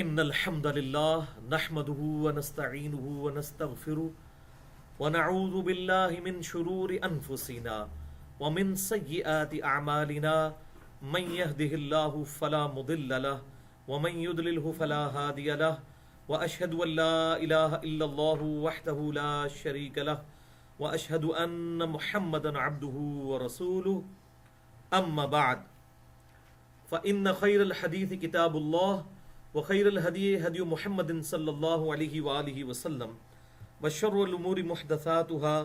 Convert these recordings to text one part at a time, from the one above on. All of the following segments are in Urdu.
ان الحمد لله نحمده ونستعينه ونستغفره ونعوذ بالله من شرور انفسنا ومن سيئات اعمالنا من يهده الله فلا مضل له ومن يضلله فلا هادي له واشهد ان لا اله الا الله وحده لا شريك له واشهد ان محمدا عبده ورسوله اما بعد فان خير الحديث كتاب الله وخير الهدي هدي محمد صلى الله عليه وآله وسلم وشر الأمور محدثاتها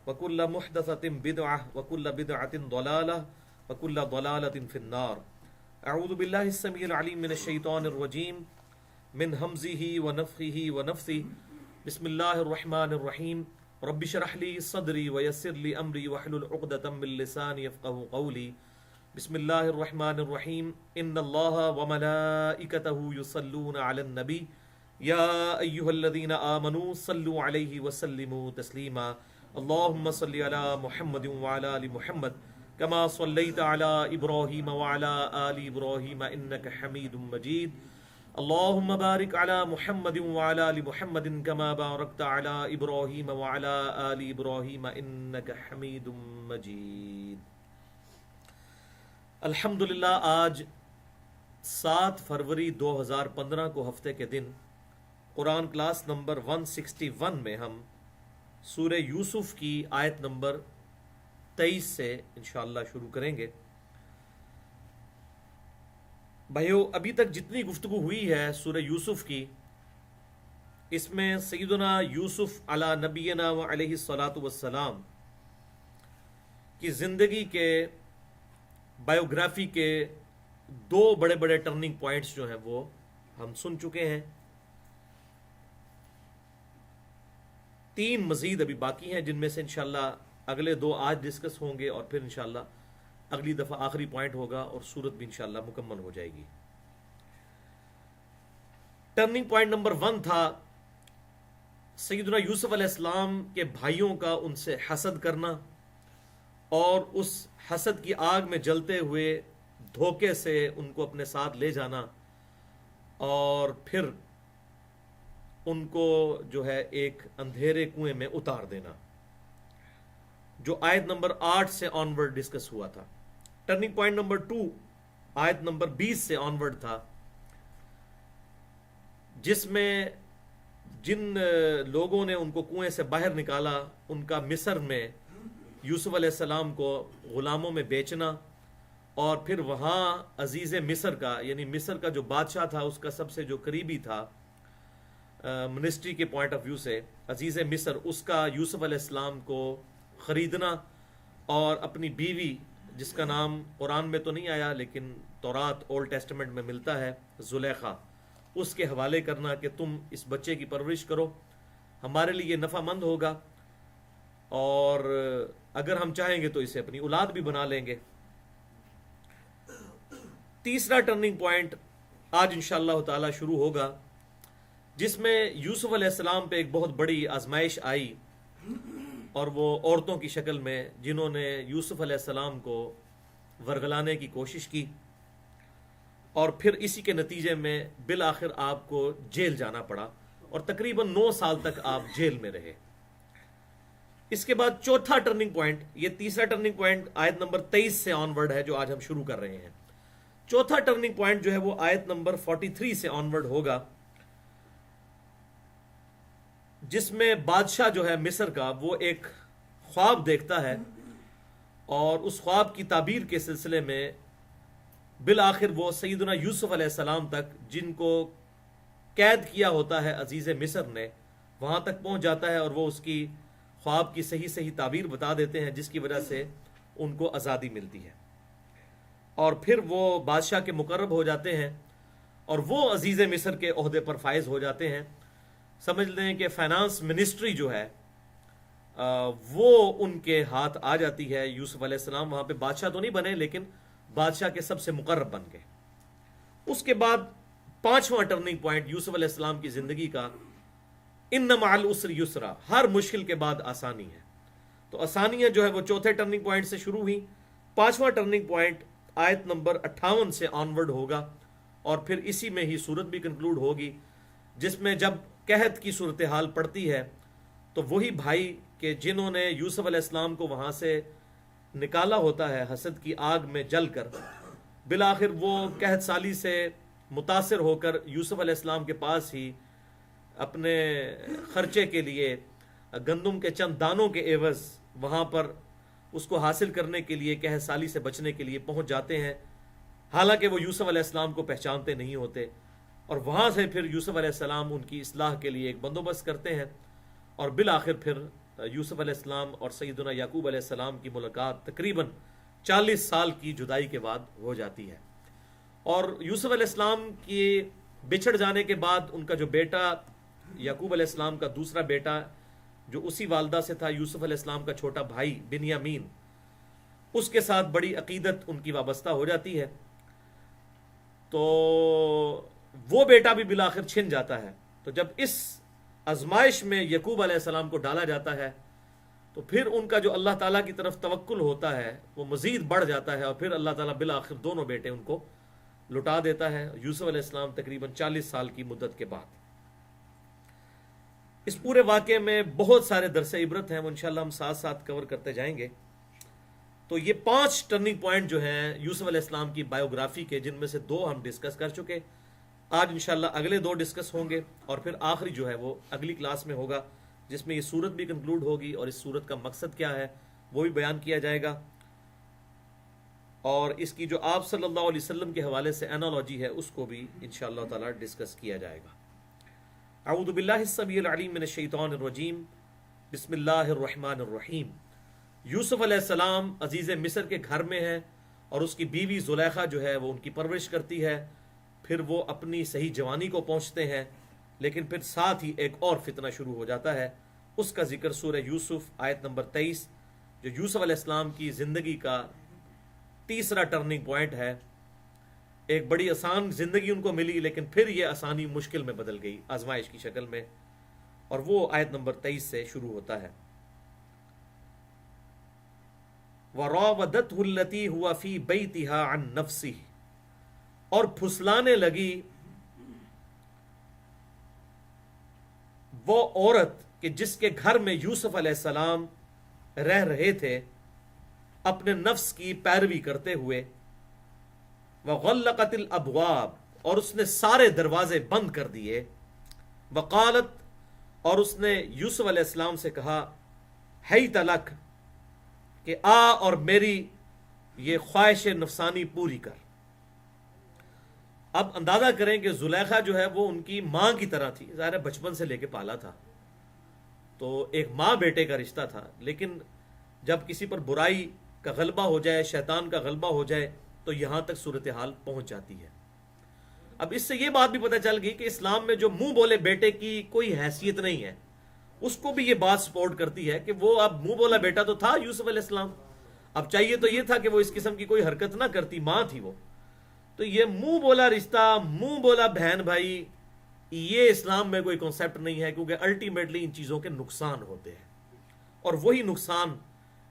وكل محدثة بدعة وكل بدعة ضلالة وكل ضلالة في النار. أعوذ بالله السميع العليم من الشيطان الرجيم من همزه ونفخه ونفثه. بسم الله الرحمن الرحيم. رب اشرح لي صدري ويسر لي أمري واحلل عقدة من لساني يفقهوا قولي. بسم اللہ الرحمن الرحیم. ان اللہ وملائکتہ یصلون علی النبی یا ایہا الذین آمنوا صلوا علیہ وسلموا تسلیما. اللہم صلی علی محمد وعلی آل محمد کما صلیت علی ابراہیم وعلی آل ابراہیم انک حمید مجید. اللہم بارک علی محمد وعلی آل محمد کما بارکت علی ابراہیم وعلی آل ابراہیم انک حمید مجید. الحمدللہ آج 7 فروری 2015 کو ہفتے کے دن قرآن کلاس نمبر 161 میں ہم سورہ یوسف کی آیت نمبر 23 سے انشاءاللہ شروع کریں گے. بھائیو، ابھی تک جتنی گفتگو ہوئی ہے سورہ یوسف کی، اس میں سیدنا یوسف علی نبینا و علیہ الصلاۃ والسلام کی زندگی کے بایوگرافی کے 2 بڑے بڑے ٹرننگ پوائنٹس جو ہیں وہ ہم سن چکے ہیں. 3 مزید ابھی باقی ہیں، جن میں سے انشاءاللہ اگلے 2 آج ڈسکس ہوں گے اور پھر انشاءاللہ اگلی دفعہ آخری پوائنٹ ہوگا اور سورت بھی انشاءاللہ مکمل ہو جائے گی. ٹرننگ پوائنٹ نمبر 1 تھا سیدنا یوسف علیہ السلام کے بھائیوں کا ان سے حسد کرنا اور اس حسد کی آگ میں جلتے ہوئے دھوکے سے ان کو اپنے ساتھ لے جانا اور پھر ان کو جو ہے ایک اندھیرے کنویں میں اتار دینا، جو آیت نمبر 8 سے آنورڈ ڈسکس ہوا تھا. ٹرننگ پوائنٹ نمبر 2 آیت نمبر 20 سے آنورڈ تھا، جس میں جن لوگوں نے ان کو کنویں سے باہر نکالا ان کا مصر میں یوسف علیہ السلام کو غلاموں میں بیچنا، اور پھر وہاں عزیز مصر کا، یعنی مصر کا جو بادشاہ تھا اس کا سب سے جو قریبی تھا منسٹری کے پوائنٹ آف ویو سے، عزیز مصر، اس کا یوسف علیہ السلام کو خریدنا اور اپنی بیوی، جس کا نام قرآن میں تو نہیں آیا لیکن تورات اولڈ ٹیسٹمنٹ میں ملتا ہے، زلیخا، اس کے حوالے کرنا کہ تم اس بچے کی پرورش کرو، ہمارے لیے یہ نفع مند ہوگا اور اگر ہم چاہیں گے تو اسے اپنی اولاد بھی بنا لیں گے. تیسرا ٹرننگ پوائنٹ آج انشاءاللہ تعالی شروع ہوگا، جس میں یوسف علیہ السلام پہ ایک بہت بڑی آزمائش آئی، اور وہ عورتوں کی شکل میں، جنہوں نے یوسف علیہ السلام کو ورگلانے کی کوشش کی، اور پھر اسی کے نتیجے میں بالآخر آپ کو جیل جانا پڑا اور تقریباً 9 سال تک آپ جیل میں رہے. اس کے بعد چوتھا ٹرننگ پوائنٹ، یہ تیسرا ٹرننگ پوائنٹ آیت نمبر 23 سے آنورڈ ہے جو آج ہم شروع کر رہے ہیں. چوتھا ٹرننگ پوائنٹ جو ہے وہ آیت نمبر 43 سے آنورڈ ہوگا، جس میں بادشاہ جو ہے مصر کا وہ ایک خواب دیکھتا ہے، اور اس خواب کی تعبیر کے سلسلے میں بالآخر وہ سیدنا یوسف علیہ السلام تک، جن کو قید کیا ہوتا ہے عزیز مصر نے، وہاں تک پہنچ جاتا ہے اور وہ اس کی خواب کی صحیح تعبیر بتا دیتے ہیں، جس کی وجہ سے ان کو آزادی ملتی ہے، اور پھر وہ بادشاہ کے مقرب ہو جاتے ہیں اور وہ عزیز مصر کے عہدے پر فائز ہو جاتے ہیں. سمجھ لیں کہ فائنانس منسٹری جو ہے وہ ان کے ہاتھ آ جاتی ہے. یوسف علیہ السلام وہاں پہ بادشاہ تو نہیں بنے لیکن بادشاہ کے سب سے مقرب بن گئے. اس کے بعد 5واں ٹرننگ پوائنٹ یوسف علیہ السلام کی زندگی کا، ان مع العسر یسرا، ہر مشکل کے بعد آسانی ہے. تو آسانیاں جو ہے وہ چوتھے ٹرننگ پوائنٹ سے شروع ہوئی. 5واں ٹرننگ پوائنٹ آیت نمبر 58 سے آنورڈ ہوگا، اور پھر اسی میں ہی صورت بھی کنکلوڈ ہوگی، جس میں جب قحط کی صورتحال پڑتی ہے تو وہی بھائی کہ جنہوں نے یوسف علیہ السلام کو وہاں سے نکالا ہوتا ہے حسد کی آگ میں جل کر، بالآخر وہ قحط سالی سے متاثر ہو کر یوسف علیہ السلام کے پاس ہی اپنے خرچے کے لیے گندم کے چند دانوں کے عوض وہاں پر اس کو حاصل کرنے کے لیے، قحط سالی سے بچنے کے لیے پہنچ جاتے ہیں، حالانکہ وہ یوسف علیہ السلام کو پہچانتے نہیں ہوتے، اور وہاں سے پھر یوسف علیہ السلام ان کی اصلاح کے لیے ایک بندوبست کرتے ہیں، اور بالآخر پھر یوسف علیہ السلام اور سیدنا یعقوب علیہ السلام کی ملاقات تقریباً 40 سال کی جدائی کے بعد ہو جاتی ہے۔ اور یوسف علیہ السلام کی بچھڑ جانے کے بعد ان کا جو بیٹا یعقوب علیہ السلام کا دوسرا بیٹا جو اسی والدہ سے تھا، یوسف علیہ السلام کا چھوٹا بھائی بنیامین، اس کے ساتھ بڑی عقیدت ان کی وابستہ ہو جاتی ہے، تو وہ بیٹا بھی بالآخر چھن جاتا ہے۔ تو جب اس آزمائش میں یعقوب علیہ السلام کو ڈالا جاتا ہے تو پھر ان کا جو اللہ تعالیٰ کی طرف توکل ہوتا ہے وہ مزید بڑھ جاتا ہے، اور پھر اللہ تعالیٰ بالآخر دونوں بیٹے ان کو لٹا دیتا ہے، یوسف علیہ السلام تقریباً 40 سال کی مدت کے بعد۔ اس پورے واقعے میں بہت سارے درس عبرت ہیں، وہ انشاءاللہ ہم ساتھ ساتھ کور کرتے جائیں گے۔ تو یہ 5 ٹرننگ پوائنٹ جو ہیں یوسف علیہ السلام کی بایوگرافی کے، جن میں سے 2 ہم ڈسکس کر چکے، آج انشاءاللہ اگلے 2 ڈسکس ہوں گے، اور پھر آخری جو ہے وہ اگلی کلاس میں ہوگا، جس میں یہ صورت بھی کنکلوڈ ہوگی اور اس صورت کا مقصد کیا ہے وہ بھی بیان کیا جائے گا، اور اس کی جو آپ صلی اللہ علیہ وسلم کے حوالے سے انالوجی ہے اس کو بھی انشاءاللہ تعالی ڈسکس کیا جائے گا۔ اعوذ باللہ السمیع العلیم من الشیطان الرجیم، بسم اللہ الرحمن الرحیم۔ یوسف علیہ السلام عزیز مصر کے گھر میں ہیں، اور اس کی بیوی زلیخا جو ہے وہ ان کی پرورش کرتی ہے، پھر وہ اپنی صحیح جوانی کو پہنچتے ہیں، لیکن پھر ساتھ ہی ایک اور فتنہ شروع ہو جاتا ہے، اس کا ذکر سورہ یوسف آیت نمبر 23، جو یوسف علیہ السلام کی زندگی کا تیسرا ٹرننگ پوائنٹ ہے۔ ایک بڑی آسان زندگی ان کو ملی، لیکن پھر یہ آسانی مشکل میں بدل گئی آزمائش کی شکل میں، اور وہ آیت نمبر 23 سے شروع ہوتا ہے۔ وَرَاوَدَتْهُ الَّتِي هُوَ فِي بَيْتِهَا عَن نَفْسِهِ، اور پھسلانے لگی وہ عورت کہ جس کے گھر میں یوسف علیہ السلام رہ رہے تھے، اپنے نفس کی پیروی کرتے ہوئے، وَغَلَّقَتِ الْأَبْوَابِ، اور اس نے سارے دروازے بند کر دیے، وَقَالَتْ، اور اس نے یوسف علیہ السلام سے کہا، حیت لک، کہ آ اور میری یہ خواہش نفسانی پوری کر۔ اب اندازہ کریں کہ زلیخا جو ہے وہ ان کی ماں کی طرح تھی، ظاہر ہے بچپن سے لے کے پالا تھا، تو ایک ماں بیٹے کا رشتہ تھا، لیکن جب کسی پر برائی کا غلبہ ہو جائے، شیطان کا غلبہ ہو جائے، تو یہاں تک صورتحال پہنچ جاتی ہے۔ اب اس سے یہ بات بھی پتہ چل گئی کہ اسلام میں جو منہ بولے بیٹے کی کوئی حیثیت نہیں ہے، اس کو بھی یہ بات سپورٹ کرتی ہے کہ وہ اب منہ بولا بیٹا تو تھا یوسف علیہ السلام، اب چاہیے تو یہ تھا کہ وہ اس قسم کی کوئی حرکت نہ کرتی، ماں تھی وہ، تو یہ منہ بولا رشتہ، منہ بولا بہن بھائی، یہ اسلام میں کوئی کنسیپٹ نہیں ہے، کیونکہ الٹیمیٹلی ان چیزوں کے نقصان ہوتے ہیں، اور وہی نقصان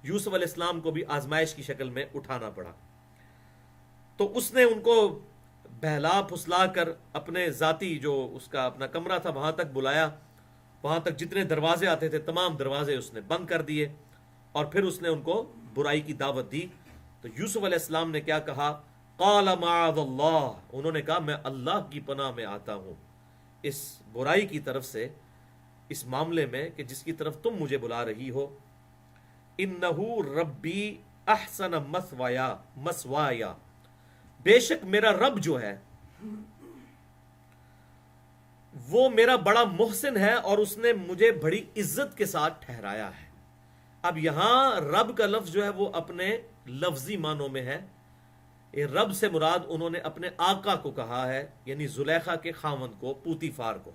یوسف علیہ السلام کو بھی آزمائش کی شکل میں اٹھانا پڑا۔ تو اس نے ان کو بہلا پھسلا کر اپنے ذاتی جو اس کا اپنا کمرہ تھا وہاں تک بلایا، وہاں تک جتنے دروازے آتے تھے تمام دروازے اس نے بند کر دیے، اور پھر اس نے ان کو برائی کی دعوت دی۔ تو یوسف علیہ السلام نے کیا کہا، قال معاذ اللہ، انہوں نے کہا میں اللہ کی پناہ میں آتا ہوں اس برائی کی طرف سے، اس معاملے میں کہ جس کی طرف تم مجھے بلا رہی ہو۔ انہ ربی احسن مثوایا، بے شک میرا رب جو ہے وہ میرا بڑا محسن ہے، اور اس نے مجھے بڑی عزت کے ساتھ ٹھہرایا ہے۔ اب یہاں رب کا لفظ جو ہے وہ اپنے لفظی معنوں میں ہے، یہ رب سے مراد انہوں نے اپنے آقا کو کہا ہے، یعنی زلیخا کے خاوند کو، پوتیفار کو،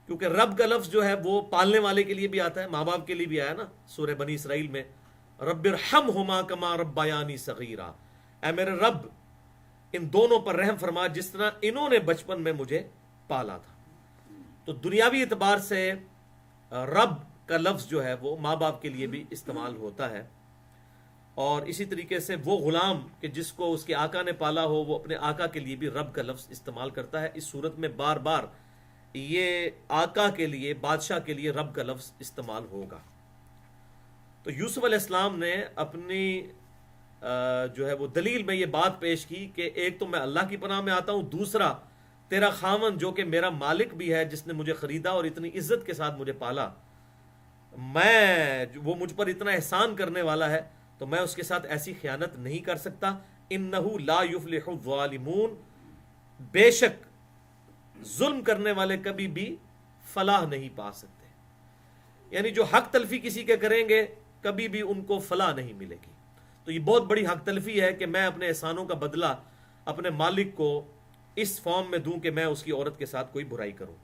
کیونکہ رب کا لفظ جو ہے وہ پالنے والے کے لیے بھی آتا ہے، ماں باپ کے لیے بھی آیا نا سورہ بنی اسرائیل میں، رب ارحمہما کما ربیانی صغیرا، اے میرے رب ان دونوں پر رحم فرما جس طرح انہوں نے بچپن میں مجھے پالا تھا۔ تو دنیاوی اعتبار سے رب کا لفظ جو ہے وہ ماں باپ کے لیے بھی استعمال ہوتا ہے، اور اسی طریقے سے وہ غلام کہ جس کو اس کے آقا نے پالا ہو وہ اپنے آقا کے لیے بھی رب کا لفظ استعمال کرتا ہے. اس صورت میں بار بار یہ آقا کے لیے، بادشاہ کے لیے رب کا لفظ استعمال ہوگا. تو یوسف علیہ السلام نے اپنی جو ہے وہ دلیل میں یہ بات پیش کی کہ ایک تو میں اللہ کی پناہ میں آتا ہوں، دوسرا تیرا خاوند جو کہ میرا مالک بھی ہے، جس نے مجھے خریدا اور اتنی عزت کے ساتھ مجھے پالا، وہ مجھ پر اتنا احسان کرنے والا ہے، تو میں اس کے ساتھ ایسی خیانت نہیں کر سکتا. انہو لا یفلح الظالمون، بے شک ظلم کرنے والے کبھی بھی فلاح نہیں پا سکتے. یعنی جو حق تلفی کسی کے کریں گے کبھی بھی ان کو فلاح نہیں ملے گی. تو یہ بہت بڑی حق تلفی ہے کہ میں اپنے احسانوں کا بدلہ اپنے مالک کو اس فارم میں دوں کہ میں اس کی عورت کے ساتھ کوئی برائی کروں.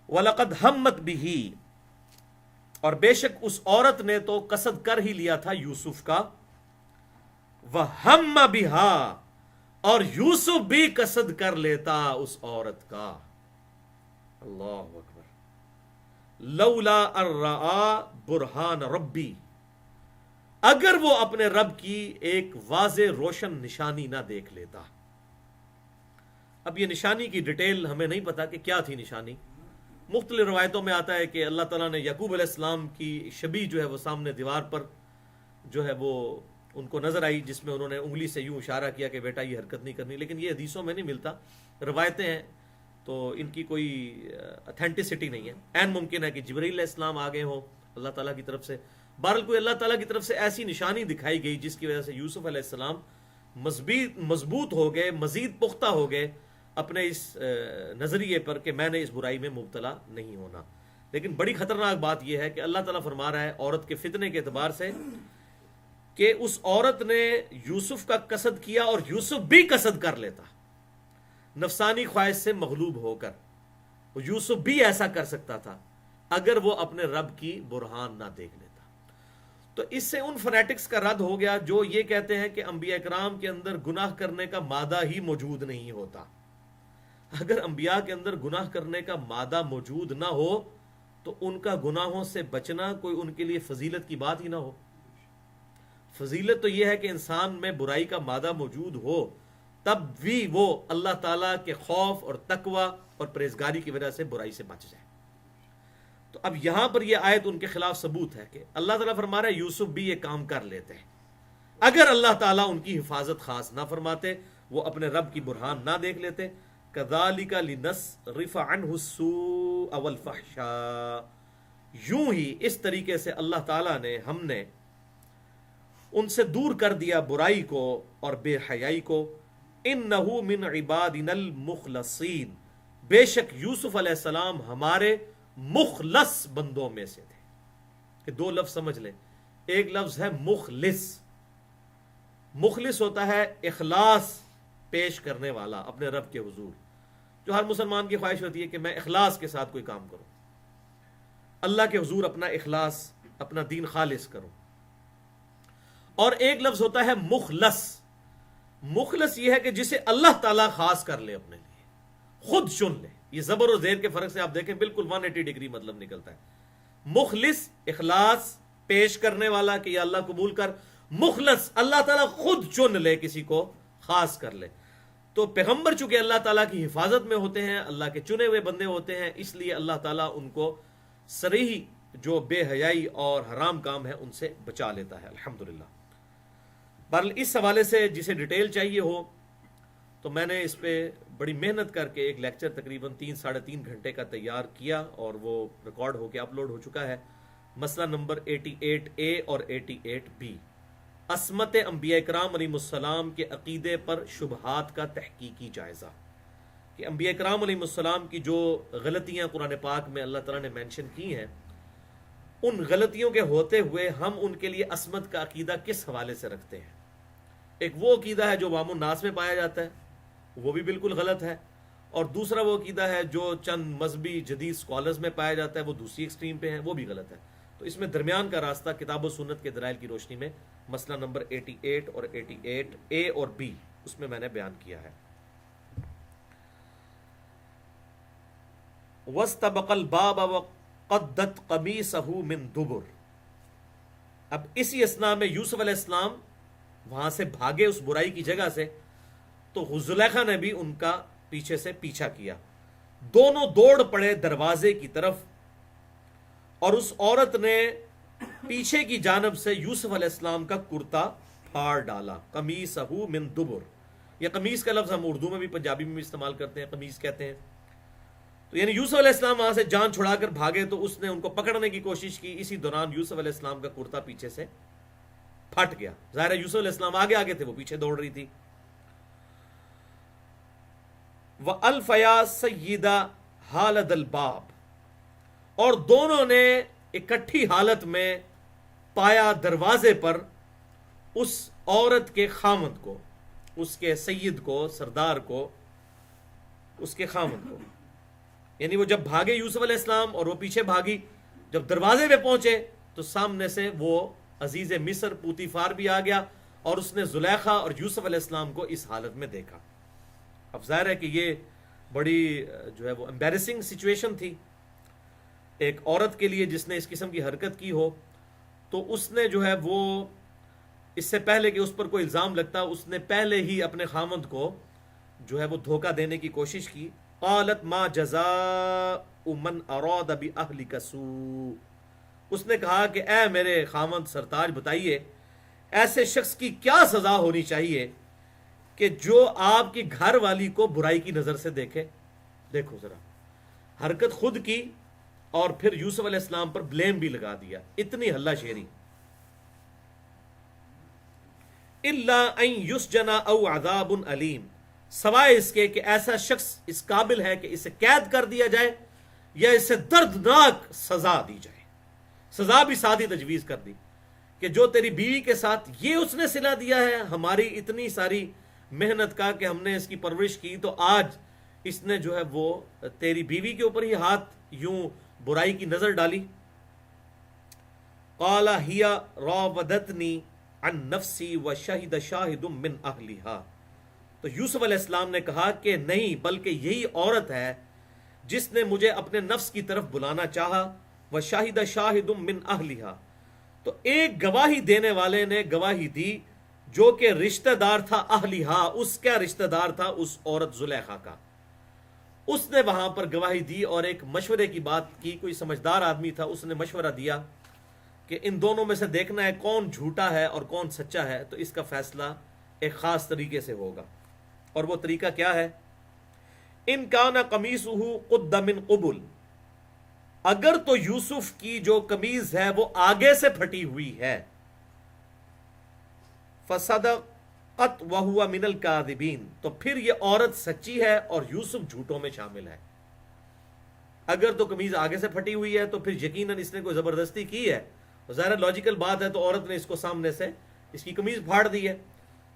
وَلَقَدْ هَمَّتْ بِهِ، اور بے شک اس عورت نے تو قصد کر ہی لیا تھا یوسف کا. وَهَمَّ بِهَا، اور یوسف بھی قصد کر لیتا اس عورت کا. اللہ اکبر. لولا الرآ برہان ربی، اگر وہ اپنے رب کی ایک واضح روشن نشانی نہ دیکھ لیتا. اب یہ نشانی کی ڈیٹیل ہمیں نہیں پتا کہ کیا تھی نشانی. مختلف روایتوں میں آتا ہے کہ اللہ تعالیٰ نے یعقوب علیہ السلام کی شبیہ جو ہے وہ سامنے دیوار پر جو ہے وہ ان کو نظر آئی، جس میں انہوں نے انگلی سے یوں اشارہ کیا کہ بیٹا یہ حرکت نہیں کرنی. لیکن یہ حدیثوں میں نہیں ملتا، روایتیں ہیں تو ان کی کوئی اتھینٹسٹی نہیں ہے. عین ممکن ہے کہ جبرائیل علیہ السلام آگے ہوں اللہ تعالیٰ کی طرف سے. بہرحال کوئی اللہ تعالیٰ کی طرف سے ایسی نشانی دکھائی گئی جس کی وجہ سے یوسف علیہ السلام مضبوط ہو گئے، مزید پختہ ہو گئے اپنے اس نظریے پر کہ میں نے اس برائی میں مبتلا نہیں ہونا. لیکن بڑی خطرناک بات یہ ہے کہ اللہ تعالیٰ فرما رہا ہے عورت کے فتنے کے اعتبار سے کہ اس عورت نے یوسف کا قصد کیا اور یوسف بھی قصد کر لیتا نفسانی خواہش سے مغلوب ہو کر. یوسف بھی ایسا کر سکتا تھا اگر وہ اپنے رب کی برہان نہ دیکھ لیتا. تو اس سے ان فنیٹکس کا رد ہو گیا جو یہ کہتے ہیں کہ انبیاء کرام کے اندر گناہ کرنے کا مادہ ہی موجود نہیں ہوتا. اگر انبیاء کے اندر گناہ کرنے کا مادہ موجود نہ ہو تو ان کا گناہوں سے بچنا کوئی ان کے لیے فضیلت کی بات ہی نہ ہو. فضیلت تو یہ ہے کہ انسان میں برائی کا مادہ موجود ہو تب بھی وہ اللہ تعالیٰ کے خوف اور تقوی اور پرہیزگاری کی وجہ سے برائی سے بچ جائے. تو اب یہاں پر یہ آیت ان کے خلاف ثبوت ہے کہ اللہ تعالیٰ فرما رہا ہے یوسف بھی یہ کام کر لیتے ہیں اگر اللہ تعالیٰ ان کی حفاظت خاص نہ فرماتے، وہ اپنے رب کی برہان نہ دیکھ لیتے. كَذَلِكَ لِنَصْرِفَ عَنْهُ السُّوءَ وَالْفَحْشَاءَ، یوں ہی اس طریقے سے اللہ تعالیٰ نے ہم نے ان سے دور کر دیا برائی کو اور بے حیائی کو. إِنَّهُ مِنْ عِبَادِنَا الْمُخْلَصِينَ، بے شک یوسف علیہ السلام ہمارے مخلص بندوں میں سے تھے. کہ دو لفظ سمجھ لیں، ایک لفظ ہے مخلص. مخلص ہوتا ہے اخلاص پیش کرنے والا اپنے رب کے حضور. جو ہر مسلمان کی خواہش ہوتی ہے کہ میں اخلاص کے ساتھ کوئی کام کروں، اللہ کے حضور اپنا اخلاص، اپنا دین خالص کروں. اور ایک لفظ ہوتا ہے مخلص. مخلص یہ ہے کہ جسے اللہ تعالیٰ خاص کر لے، اپنے لیے خود چن لے. یہ زبر و زیر کے فرق سے آپ دیکھیں بالکل 180 ڈگری مطلب نکلتا ہے. مخلص اخلاص پیش کرنے والا کہ یا اللہ قبول کر. مخلص اللہ تعالیٰ خود چن لے، کسی کو خاص کر لے. تو پیغمبر چونکہ اللہ تعالیٰ کی حفاظت میں ہوتے ہیں، اللہ کے چنے ہوئے بندے ہوتے ہیں، اس لیے اللہ تعالیٰ ان کو صریح جو بے حیائی اور حرام کام ہے ان سے بچا لیتا ہے الحمدللہ. بہرحال اس حوالے سے جسے ڈیٹیل چاہیے ہو تو میں نے اس پہ بڑی محنت کر کے ایک لیکچر تقریباً 3-3.5 گھنٹے کا تیار کیا اور وہ ریکارڈ ہو کے اپلوڈ ہو چکا ہے. مسئلہ نمبر 88A اور 88B، عصمت انبیاء کرام علیہ السلام کے عقیدے پر شبہات کا تحقیقی جائزہ. کہ انبیاء کرام علیہ السلام کی جو غلطیاں قرآن پاک میں اللہ تعالیٰ نے مینشن کی ہیں، ان غلطیوں کے ہوتے ہوئے ہم ان کے لیے عصمت کا عقیدہ کس حوالے سے رکھتے ہیں. ایک وہ عقیدہ ہے جو عوام الناس میں پایا جاتا ہے، وہ بھی بالکل غلط ہے. اور دوسرا وہ عقیدہ ہے جو چند مذہبی جدید سکالرز میں پایا جاتا ہے، وہ دوسری ایکسٹریم پہ ہیں، وہ بھی غلط ہے. تو اس میں درمیان کا راستہ کتاب و سنت کے دلائل کی روشنی میں مسئلہ نمبر 88 اور 88A اور B اس میں نے بیان کیا ہے. وَاسْتَبَقَ الْبَابَ وَقَدَّتْ قَمِيصَهُ مِنْ دُبُرٍ، اب اسی اسنا میں یوسف علیہ السلام وہاں سے بھاگے اس برائی کی جگہ سے، تو زلیخا نے بھی ان کا پیچھے سے پیچھا کیا، دونوں دوڑ پڑے دروازے کی طرف، اور اس عورت نے پیچھے کی جانب سے یوسف علیہ السلام کا کرتا پھاڑ ڈالا، قمیصہ من دبر، یہ قمیص کا لفظ ہم اردو میں بھی پنجابی میں بھی استعمال کرتے ہیں، قمیص کہتے ہیں، تو یعنی یوسف علیہ السلام وہاں سے جان چھڑا کر بھاگے تو اس نے ان کو پکڑنے کی کوشش کی، اسی دوران یوسف علیہ السلام کا کرتا پیچھے سے پھٹ گیا، ظاہر ہے یوسف علیہ السلام آگے آگے تھے، وہ پیچھے دوڑ رہی تھی۔ وَأَلْفَيَا سَيِّدَ حَالَدَ الْبَابِ، اور دونوں نے اکٹھی حالت میں پایا دروازے پر اس عورت کے خامند کو، اس کے سید کو، سردار کو، اس کے خامند کو، یعنی وہ جب بھاگے یوسف علیہ السلام اور وہ پیچھے بھاگی، جب دروازے پہ پہنچے تو سامنے سے وہ عزیز مصر پوتیفار بھی آ گیا، اور اس نے زلیخا اور یوسف علیہ السلام کو اس حالت میں دیکھا۔ اب ظاہر ہے کہ یہ بڑی جو ہے وہ امبیرسنگ سچویشن تھی ایک عورت کے لیے جس نے اس قسم کی حرکت کی ہو، تو اس نے جو ہے وہ اس سے پہلے کہ اس پر کوئی الزام لگتا، اس نے پہلے ہی اپنے خامند کو جو ہے وہ دھوکہ دینے کی کوشش کی۔ قالت ما جزاء من اراد باہلک سوء، اس نے کہا کہ اے میرے خامند سرتاج بتائیے ایسے شخص کی کیا سزا ہونی چاہیے کہ جو آپ کی گھر والی کو برائی کی نظر سے دیکھے۔ دیکھو ذرا، حرکت خود کی اور پھر یوسف علیہ السلام پر بلیم بھی لگا دیا، اتنی ہلہ شیری۔ الا ان یسجن او عذاب علیم، سوائے اس کے کہ ایسا شخص اس قابل ہے کہ اسے قید کر دیا جائے یا اسے دردناک سزا دی جائے۔ سزا بھی سادی تجویز کر دی کہ جو تیری بیوی کے ساتھ یہ اس نے صلہ دیا ہے ہماری اتنی ساری محنت کا کہ ہم نے اس کی پرورش کی، تو آج اس نے جو ہے وہ تیری بیوی کے اوپر ہی ہاتھ یوں برائی کی نظر ڈالی۔ قال ہی راودتنی عن نفسی وشہد شاہد من اہلہا، تو یوسف علیہ السلام نے کہا کہ نہیں، بلکہ یہی عورت ہے جس نے مجھے اپنے نفس کی طرف بلانا چاہا، وشہد شاہد من اہلہا، تو ایک گواہی دینے والے نے گواہی دی جو کہ رشتہ دار تھا اہلہا، اس کا رشتہ دار تھا اس عورت زلیخا کا، اس نے وہاں پر گواہی دی اور ایک مشورے کی بات کی، کوئی سمجھدار آدمی تھا، اس نے مشورہ دیا کہ ان دونوں میں سے دیکھنا ہے کون جھوٹا ہے اور کون سچا ہے، تو اس کا فیصلہ ایک خاص طریقے سے ہوگا، اور وہ طریقہ کیا ہے؟ ان کان قمیصہ قد من قبل، اگر تو یوسف کی جو قمیض ہے وہ آگے سے پھٹی ہوئی ہے، فصدقت وہو من الکاذبین، تو پھر یہ عورت سچی ہے اور یوسف جھوٹوں میں شامل ہے۔ اگر تو قمیض آگے سے پھٹی ہوئی ہے تو پھر یقیناً اس نے کوئی زبردستی کی ہے، ظاہر لاجیکل بات ہے، تو عورت نے اس کو سامنے سے اس کی قمیض پھاڑ دی ہے،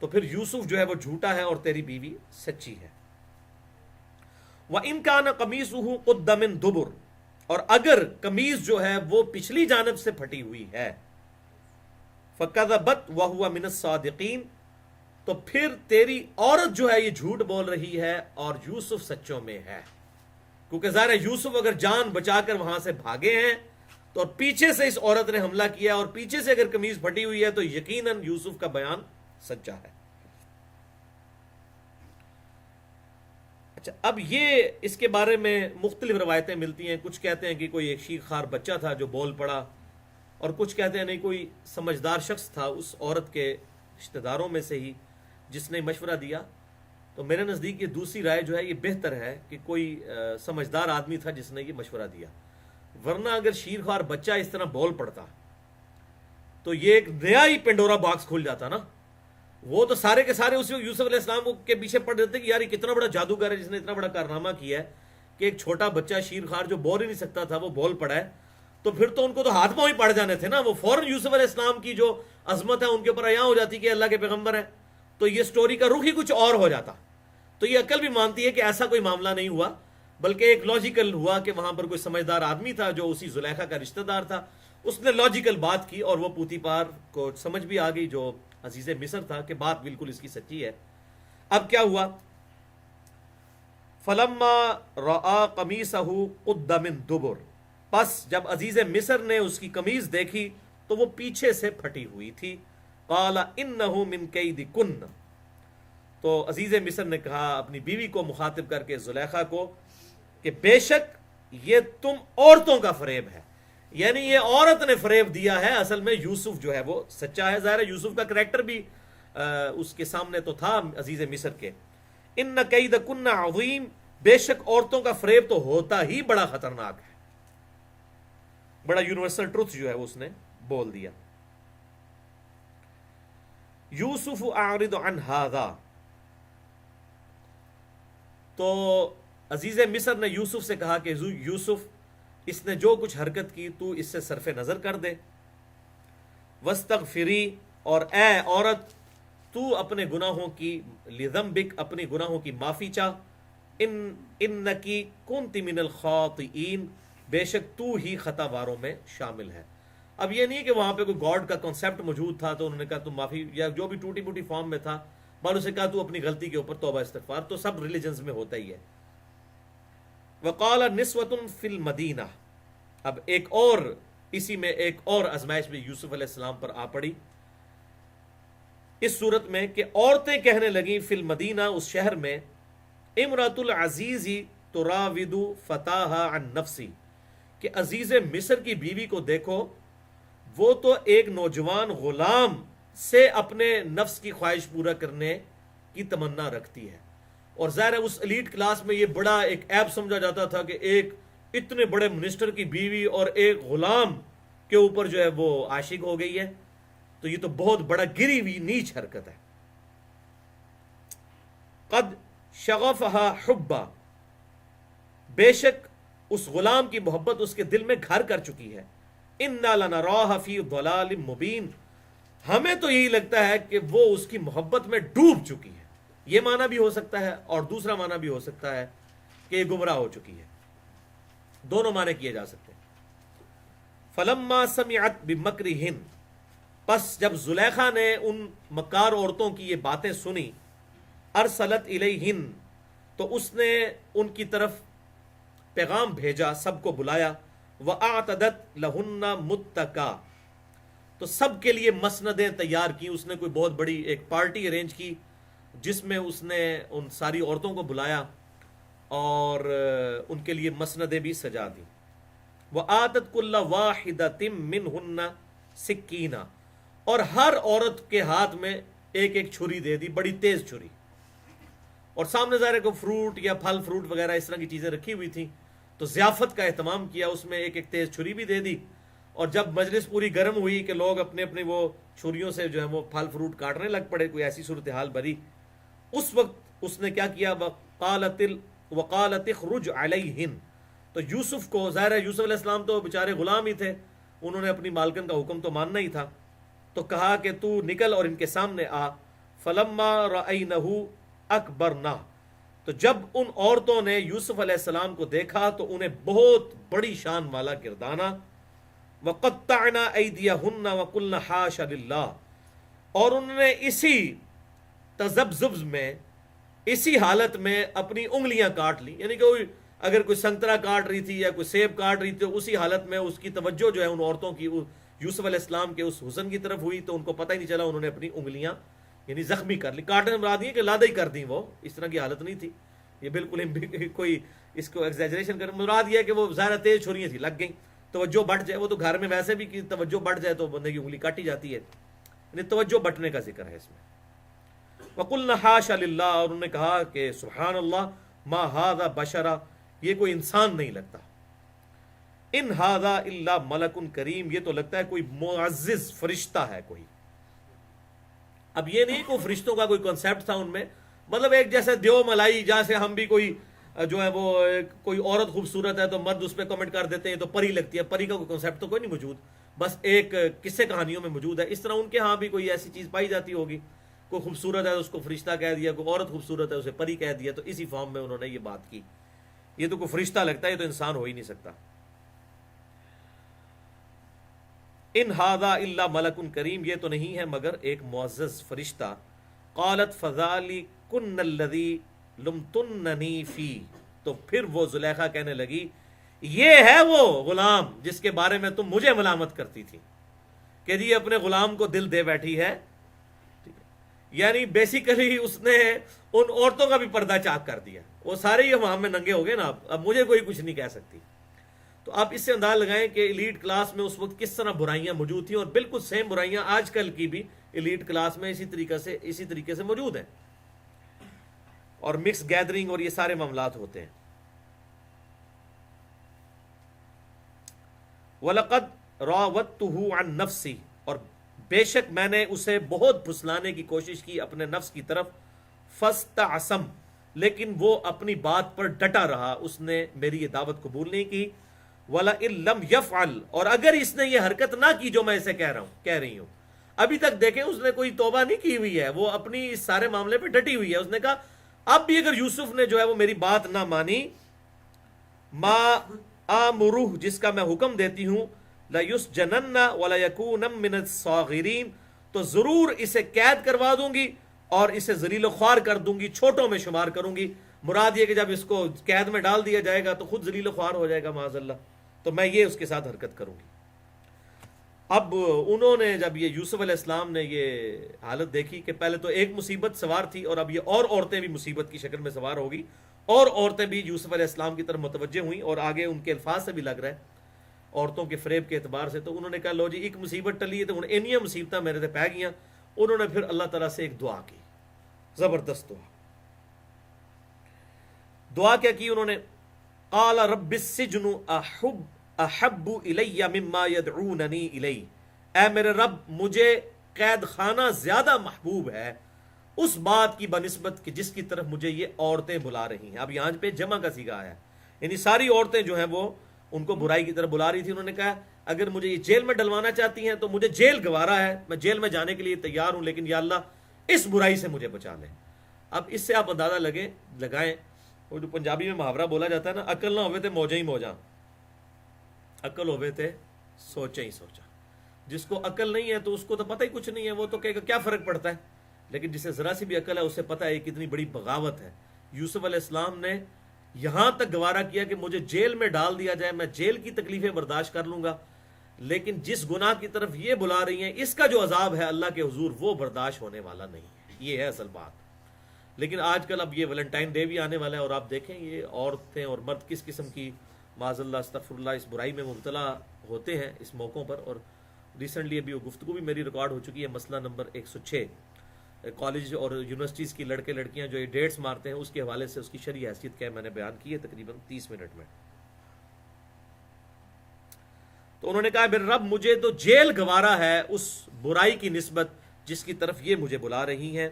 تو پھر یوسف جو ہے وہ جھوٹا ہے اور تیری بیوی سچی ہے۔ وَإِن كَانَ قَمِيصُهُ قُدَّ مِن دُبُرٍ، اور اگر قمیض جو ہے وہ پچھلی جانب سے پھٹی ہوئی ہے، فَكَذَبَتْ وَهُوَ مِنَ الصَّادِقِينَ، تو پھر تیری عورت جو ہے یہ جھوٹ بول رہی ہے اور یوسف سچوں میں ہے، کیونکہ ظاہر ہے یوسف اگر جان بچا کر وہاں سے بھاگے ہیں تو پیچھے سے اس عورت نے حملہ کیا، اور پیچھے سے اگر قمیض پھٹی ہوئی ہے تو یقیناً یوسف کا بیان سچا ہے۔ اچھا، اب یہ اس کے بارے میں مختلف روایتیں ملتی ہیں، کچھ کہتے ہیں کہ کوئی ایک شیر خوار بچہ تھا جو بول پڑا، اور کچھ کہتے ہیں نہیں، کوئی سمجھدار شخص تھا اس عورت کے رشتہ داروں میں سے ہی جس نے مشورہ دیا۔ تو میرے نزدیک یہ دوسری رائے جو ہے یہ بہتر ہے کہ کوئی سمجھدار آدمی تھا جس نے یہ مشورہ دیا، ورنہ اگر شیر خوار بچہ اس طرح بول پڑتا تو یہ ایک نیا ہی پینڈورا باکس کھل جاتا نا، وہ تو سارے کے سارے اسی وقت یوسف علیہ السلام کے پیچھے پڑ دیتے کہ یار یہ کتنا بڑا جادوگر ہے جس نے اتنا بڑا کارنامہ کیا ہے کہ ایک چھوٹا بچہ شیر خوار جو بول ہی نہیں سکتا تھا وہ بول پڑا ہے، تو پھر تو ان کو تو ہاتھ پاؤں ہی پڑ جانے تھے نا، وہ فوراً یوسف علیہ السلام کی جو عظمت ہے ان کے اوپر عیاں ہو جاتی کہ اللہ کے پیغمبر ہیں، تو یہ سٹوری کا رخ ہی کچھ اور ہو جاتا۔ تو یہ عقل بھی مانتی ہے کہ ایسا کوئی معاملہ نہیں ہوا، بلکہ ایک لاجیکل ہوا کہ وہاں پر کوئی سمجھدار آدمی تھا جو اسی زلیخا کا رشتہ دار تھا، اس نے لاجیکل بات کی اور وہ پوتیپار کو سمجھ بھی آ گئی جو عزیز مصر تھا کہ بات بالکل اس کی سچی ہے۔ اب کیا ہوا؟ فلما رآ قمیصہ قد من دبر، پس جب عزیز مصر نے اس کی قمیض دیکھی تو وہ پیچھے سے پھٹی ہوئی تھی. قال انه من کیدکن. تو عزیز مصر نے کہا اپنی بیوی کو مخاطب کر کے زلیخا کو کہ بے شک یہ تم عورتوں کا فریب ہے، یعنی یہ عورت نے فریب دیا ہے. اصل میں یوسف جو ہے وہ سچا ہے. ظاہر ہے یوسف کا کریکٹر بھی اس کے سامنے تو تھا عزیز مصر کے. ان کیدکن عظیم، بے شک عورتوں کا فریب تو ہوتا ہی بڑا خطرناک ہے. بڑا یونیورسل ٹروتھ جو ہے اس نے بول دیا. یوسف اعرض عن ھذا. تو عزیز مصر نے یوسف سے کہا کہ یوسف اس نے جو کچھ حرکت کی تو اس سے صرف نظر کر دے. واستغفری، اور اے عورت تو اپنے گناہوں کی، لذنبک اپنی گناہوں کی معافی چاہ. انکی کنت من الخاطئین، بے شک تو ہی خطا واروں میں شامل ہے. اب یہ نہیں کہ وہاں پہ کوئی گاڈ کا کنسیپٹ موجود تھا تو انہوں نے کہا تم معافی، یا جو بھی ٹوٹی موٹی فارم میں تھا بعد اسے کہا تو اپنی غلطی کے اوپر توبہ استغفار، تو سب ریلیجنز میں ہوتا ہی ہے. وقال نسوۃ فی المدینہ. اب ایک اور اسی میں ایک اور آزمائش بھی یوسف علیہ السلام پر آ پڑی اس صورت میں کہ عورتیں کہنے لگیں فی المدینہ، اس شہر میں، امرأۃ العزیز تراود فتاہا عن نفسی، کہ عزیز مصر کی بیوی کو دیکھو، وہ تو ایک نوجوان غلام سے اپنے نفس کی خواہش پورا کرنے کی تمنا رکھتی ہے. اور ظاہر ہے اس ایلیٹ کلاس میں یہ بڑا ایک عیب سمجھا جاتا تھا کہ ایک اتنے بڑے منسٹر کی بیوی اور ایک غلام کے اوپر جو ہے وہ عاشق ہو گئی ہے، تو یہ تو بہت بڑا گری ہوئی نیچ حرکت ہے. قد شغفہا حبا، بے شک اس غلام کی محبت اس کے دل میں گھر کر چکی ہے. انا لنراہ فی ضلال مبین، ہمیں تو یہی لگتا ہے کہ وہ اس کی محبت میں ڈوب چکی ہے. یہ معنی بھی ہو سکتا ہے اور دوسرا معنی بھی ہو سکتا ہے کہ یہ گمراہ ہو چکی ہے. دونوں معنی کیے جا سکتے ہیں. فلما سمعت بمکرہن، پس جب زلیخا نے ان مکار عورتوں کی یہ باتیں سنی، ارسلت الیہن، تو اس نے ان کی طرف پیغام بھیجا، سب کو بلایا. وَأَعْتَدَتْ لَهُنَّ مُتَّكَا، تو سب کے لیے مسندیں تیار کی. اس نے کوئی بہت بڑی ایک پارٹی ارینج کی جس میں اس نے ان ساری عورتوں کو بلایا اور ان کے لیے مسندیں بھی سجا دی. وَآتَتْ كُلَّ وَاحِدَةٍ مِّنْهُنَّ سِكِّينًا، اور ہر عورت کے ہاتھ میں ایک ایک چھری دے دی، بڑی تیز چھری. اور سامنے ظاہر کو فروٹ یا پھل فروٹ وغیرہ اس طرح کی چیزیں رکھی ہوئی تھیں، تو ضیافت کا اہتمام کیا. اس میں ایک ایک تیز چھری بھی دے دی. اور جب مجلس پوری گرم ہوئی کہ لوگ اپنے اپنے وہ چھریوں سے جو ہے وہ پھل فروٹ کاٹنے لگ پڑے، کوئی ایسی صورتحال بری، اس وقت اس نے کیا کیا، وقالت اخرج علیہن، تو یوسف کو، ظاہر ہے یوسف علیہ السلام تو بیچارے غلام ہی تھے، انہوں نے اپنی مالکن کا حکم تو ماننا ہی تھا، تو کہا کہ تو نکل اور ان کے سامنے آ. فلما رأینہ اکبرنہ، تو جب ان عورتوں نے یوسف علیہ السلام کو دیکھا تو انہیں بہت بڑی شان والا گردانا. وَقَطَّعْنَا أَيْدِيَهُنَّ وَقُلْنَ حَاشَ لِلَّهِ، اور انہوں نے اسی تذبذب میں، اسی حالت میں اپنی انگلیاں کاٹ لی. یعنی کہ اگر کوئی سنترا کاٹ رہی تھی یا کوئی سیب کاٹ رہی تھی، اسی حالت میں اس کی توجہ جو ہے ان عورتوں کی یوسف علیہ السلام کے اس حسن کی طرف ہوئی، تو ان کو پتہ ہی نہیں چلا، انہوں نے اپنی انگلیاں یعنی زخمی کر لی. کاٹنے مراد یہ کہ لادہ ہی کر دیں، وہ اس طرح کی حالت نہیں تھی. یہ بالکل کوئی اس کو ایگزیجریشن کر، مراد یہ ہے کہ وہ ظاہر تیز چھریاں تھی، لگ گئیں. توجہ بٹ جائے، وہ تو گھر میں ویسے بھی کہ توجہ بٹ جائے تو بندے کی انگلی کاٹی جاتی ہے، یعنی توجہ بٹنے کا ذکر ہے اس میں. وَقُلْنَا حَاشَ لِلَّهِ، اور انہوں نے کہا کہ سبحان اللہ، مَا هَذَا بَشَرًا، یہ کوئی انسان نہیں لگتا. ان هَذَا إِلَّا مَلَكٌ کریم، یہ تو لگتا ہے کوئی معزز فرشتہ ہے کوئی. اب یہ نہیں کہ فرشتوں کا کوئی کنسیپٹ تھا ان میں، مطلب ایک جیسے دیو ملائی، جیسے ہم بھی کوئی جو ہے وہ کوئی عورت خوبصورت ہے تو مرد اس پہ کمنٹ کر دیتے ہیں تو پری لگتی ہے. پری کا کوئی کنسیپٹ تو کوئی نہیں موجود، بس ایک قصے کہانیوں میں موجود ہے. اس طرح ان کے ہاں بھی کوئی ایسی چیز پائی جاتی ہوگی، کوئی خوبصورت ہے اس کو فرشتہ کہہ دیا، کوئی عورت خوبصورت ہے اسے پری کہہ دیا، تو اسی فارم میں انہوں نے یہ بات کی. یہ تو کوئی فرشتہ لگتا ہے، یہ تو انسان ہو ہی نہیں سکتا. ان ھذا الا ملک کریم، یہ تو نہیں ہے مگر ایک معزز فرشتہ. قالت فذلکن الذی لمتننی فی، تو پھر وہ زلیخا کہنے لگی یہ ہے وہ غلام جس کے بارے میں تم مجھے ملامت کرتی تھی. کہ جی اپنے غلام کو دل دے بیٹھی ہے. یعنی بیسیکلی اس نے ان عورتوں کا بھی پردہ چاک کر دیا. وہ سارے ہی ہم میں ننگے ہو گئے نا. اب مجھے کوئی کچھ نہیں کہہ سکتی. تو آپ اس سے انداز لگائیں کہ ایلیٹ کلاس میں اس وقت کس طرح برائیاں موجود تھیں, اور بالکل سیم برائیاں آج کل کی بھی ایلیٹ کلاس میں اسی طریقے سے موجود ہیں, اور مکس گیدرنگ اور یہ سارے معاملات ہوتے ہیں. وَلَقَدْ رَاوَدتُّهُ عَن نَفْسِهِ, اور بے شک میں نے اسے بہت پھسلانے کی کوشش کی اپنے نفس کی طرف. فَاسْتَعْصَمَ, لیکن وہ اپنی بات پر ڈٹا رہا, اس نے میری یہ دعوت قبول نہیں کی. وَلَئِن لَمْ يَفْعَلْ, اور اگر اس نے یہ حرکت نہ کی جو میں اسے کہہ رہی ہوں. ابھی تک دیکھیں اس نے کوئی توبہ نہیں کی ہوئی ہے, وہ اپنی اس سارے معاملے پہ ڈٹی ہوئی ہے. اس نے کہا اب بھی اگر یوسف نے جو ہے وہ میری بات نہ مانی, ما آمرہ, جس کا میں حکم دیتی ہوں, لَيُسْجَنَنَّ وَلَيَكُونَ مِنَ الصَّاغِرِينَ, تو ضرور اسے قید کروا دوں گی اور اسے ذلیل و خوار کر دوں گی, چھوٹوں میں شمار کروں گی. مراد یہ کہ جب اس کو قید میں ڈال دیا جائے گا تو خود ذلیل و خوار ہو جائے گا معاذ اللہ, تو میں یہ اس کے ساتھ حرکت کروں گی. اب انہوں نے جب یہ یوسف علیہ السلام نے یہ حالت دیکھی کہ پہلے تو ایک مصیبت سوار تھی, اور اب یہ اور عورتیں بھی مصیبت کی شکل میں سوار ہوگی, اور عورتیں بھی یوسف علیہ السلام کی طرف متوجہ ہوئیں, اور آگے ان کے الفاظ سے بھی لگ رہا ہے عورتوں کے فریب کے اعتبار سے. تو انہوں نے کہا لو جی ایک مصیبت ٹلی ہے تو ہن اینیاں مصیبتاں میرے تے پہ گئیاں. انہوں نے پھر اللہ تعالیٰ سے ایک دعا کی, زبردست دعا کیا کی انہوں نے؟ قال رب السجن احب الی مما یدعوننی الی, اے میرے رب مجھے قید خانہ زیادہ محبوب ہے اس بات کی بنسبت کہ جس کی طرف مجھے یہ عورتیں بلا رہی ہیں. اب یہاں پہ جمع کا صیغہ آیا, یعنی ساری عورتیں جو ہیں وہ ان کو برائی کی طرف بلا رہی تھی. انہوں نے کہا اگر مجھے یہ جیل میں ڈلوانا چاہتی ہیں تو مجھے جیل گوارا ہے, میں جیل میں جانے کے لیے تیار ہوں, لیکن یا اللہ اس برائی سے مجھے بچا لے. اب اس سے آپ اندازہ لگائیں, وہ جو پنجابی میں محاورہ بولا جاتا ہے نا, عقل نہ ہوئے تھے موجیں ہی موجاں, عقل ہوئے تھے سوچا ہی سوچا. جس کو عقل نہیں ہے تو اس کو تو پتہ ہی کچھ نہیں ہے, وہ تو کہے گا کیا فرق پڑتا ہے, لیکن جسے ذرا سی بھی عقل ہے اسے پتہ ہے کتنی بڑی بغاوت ہے. یوسف علیہ السلام نے یہاں تک گوارا کیا کہ مجھے جیل میں ڈال دیا جائے, میں جیل کی تکلیفیں برداشت کر لوں گا, لیکن جس گناہ کی طرف یہ بلا رہی ہیں اس کا جو عذاب ہے اللہ کے حضور وہ برداشت ہونے والا نہیں ہے. یہ ہے اصل بات. لیکن آج کل اب یہ ویلنٹائن ڈے بھی آنے والا ہے, اور آپ دیکھیں یہ عورتیں اور مرد کس قسم کی معاذ اللہ استغفر اللہ اس برائی میں مبتلا ہوتے ہیں اس موقعوں پر. اور ریسنٹلی ابھی وہ گفتگو بھی میری ریکارڈ ہو چکی ہے, مسئلہ نمبر 106, کالج اور یونیورسٹیز کی لڑکے لڑکیاں جو یہ ڈیٹس مارتے ہیں اس کے حوالے سے اس کی شرعی حیثیت کیا میں نے بیان کی ہے تقریباً 30 منٹ میں. تو انہوں نے کہا میرے رب مجھے تو جیل گوارا ہے اس برائی کی نسبت جس کی طرف یہ مجھے بلا رہی ہیں.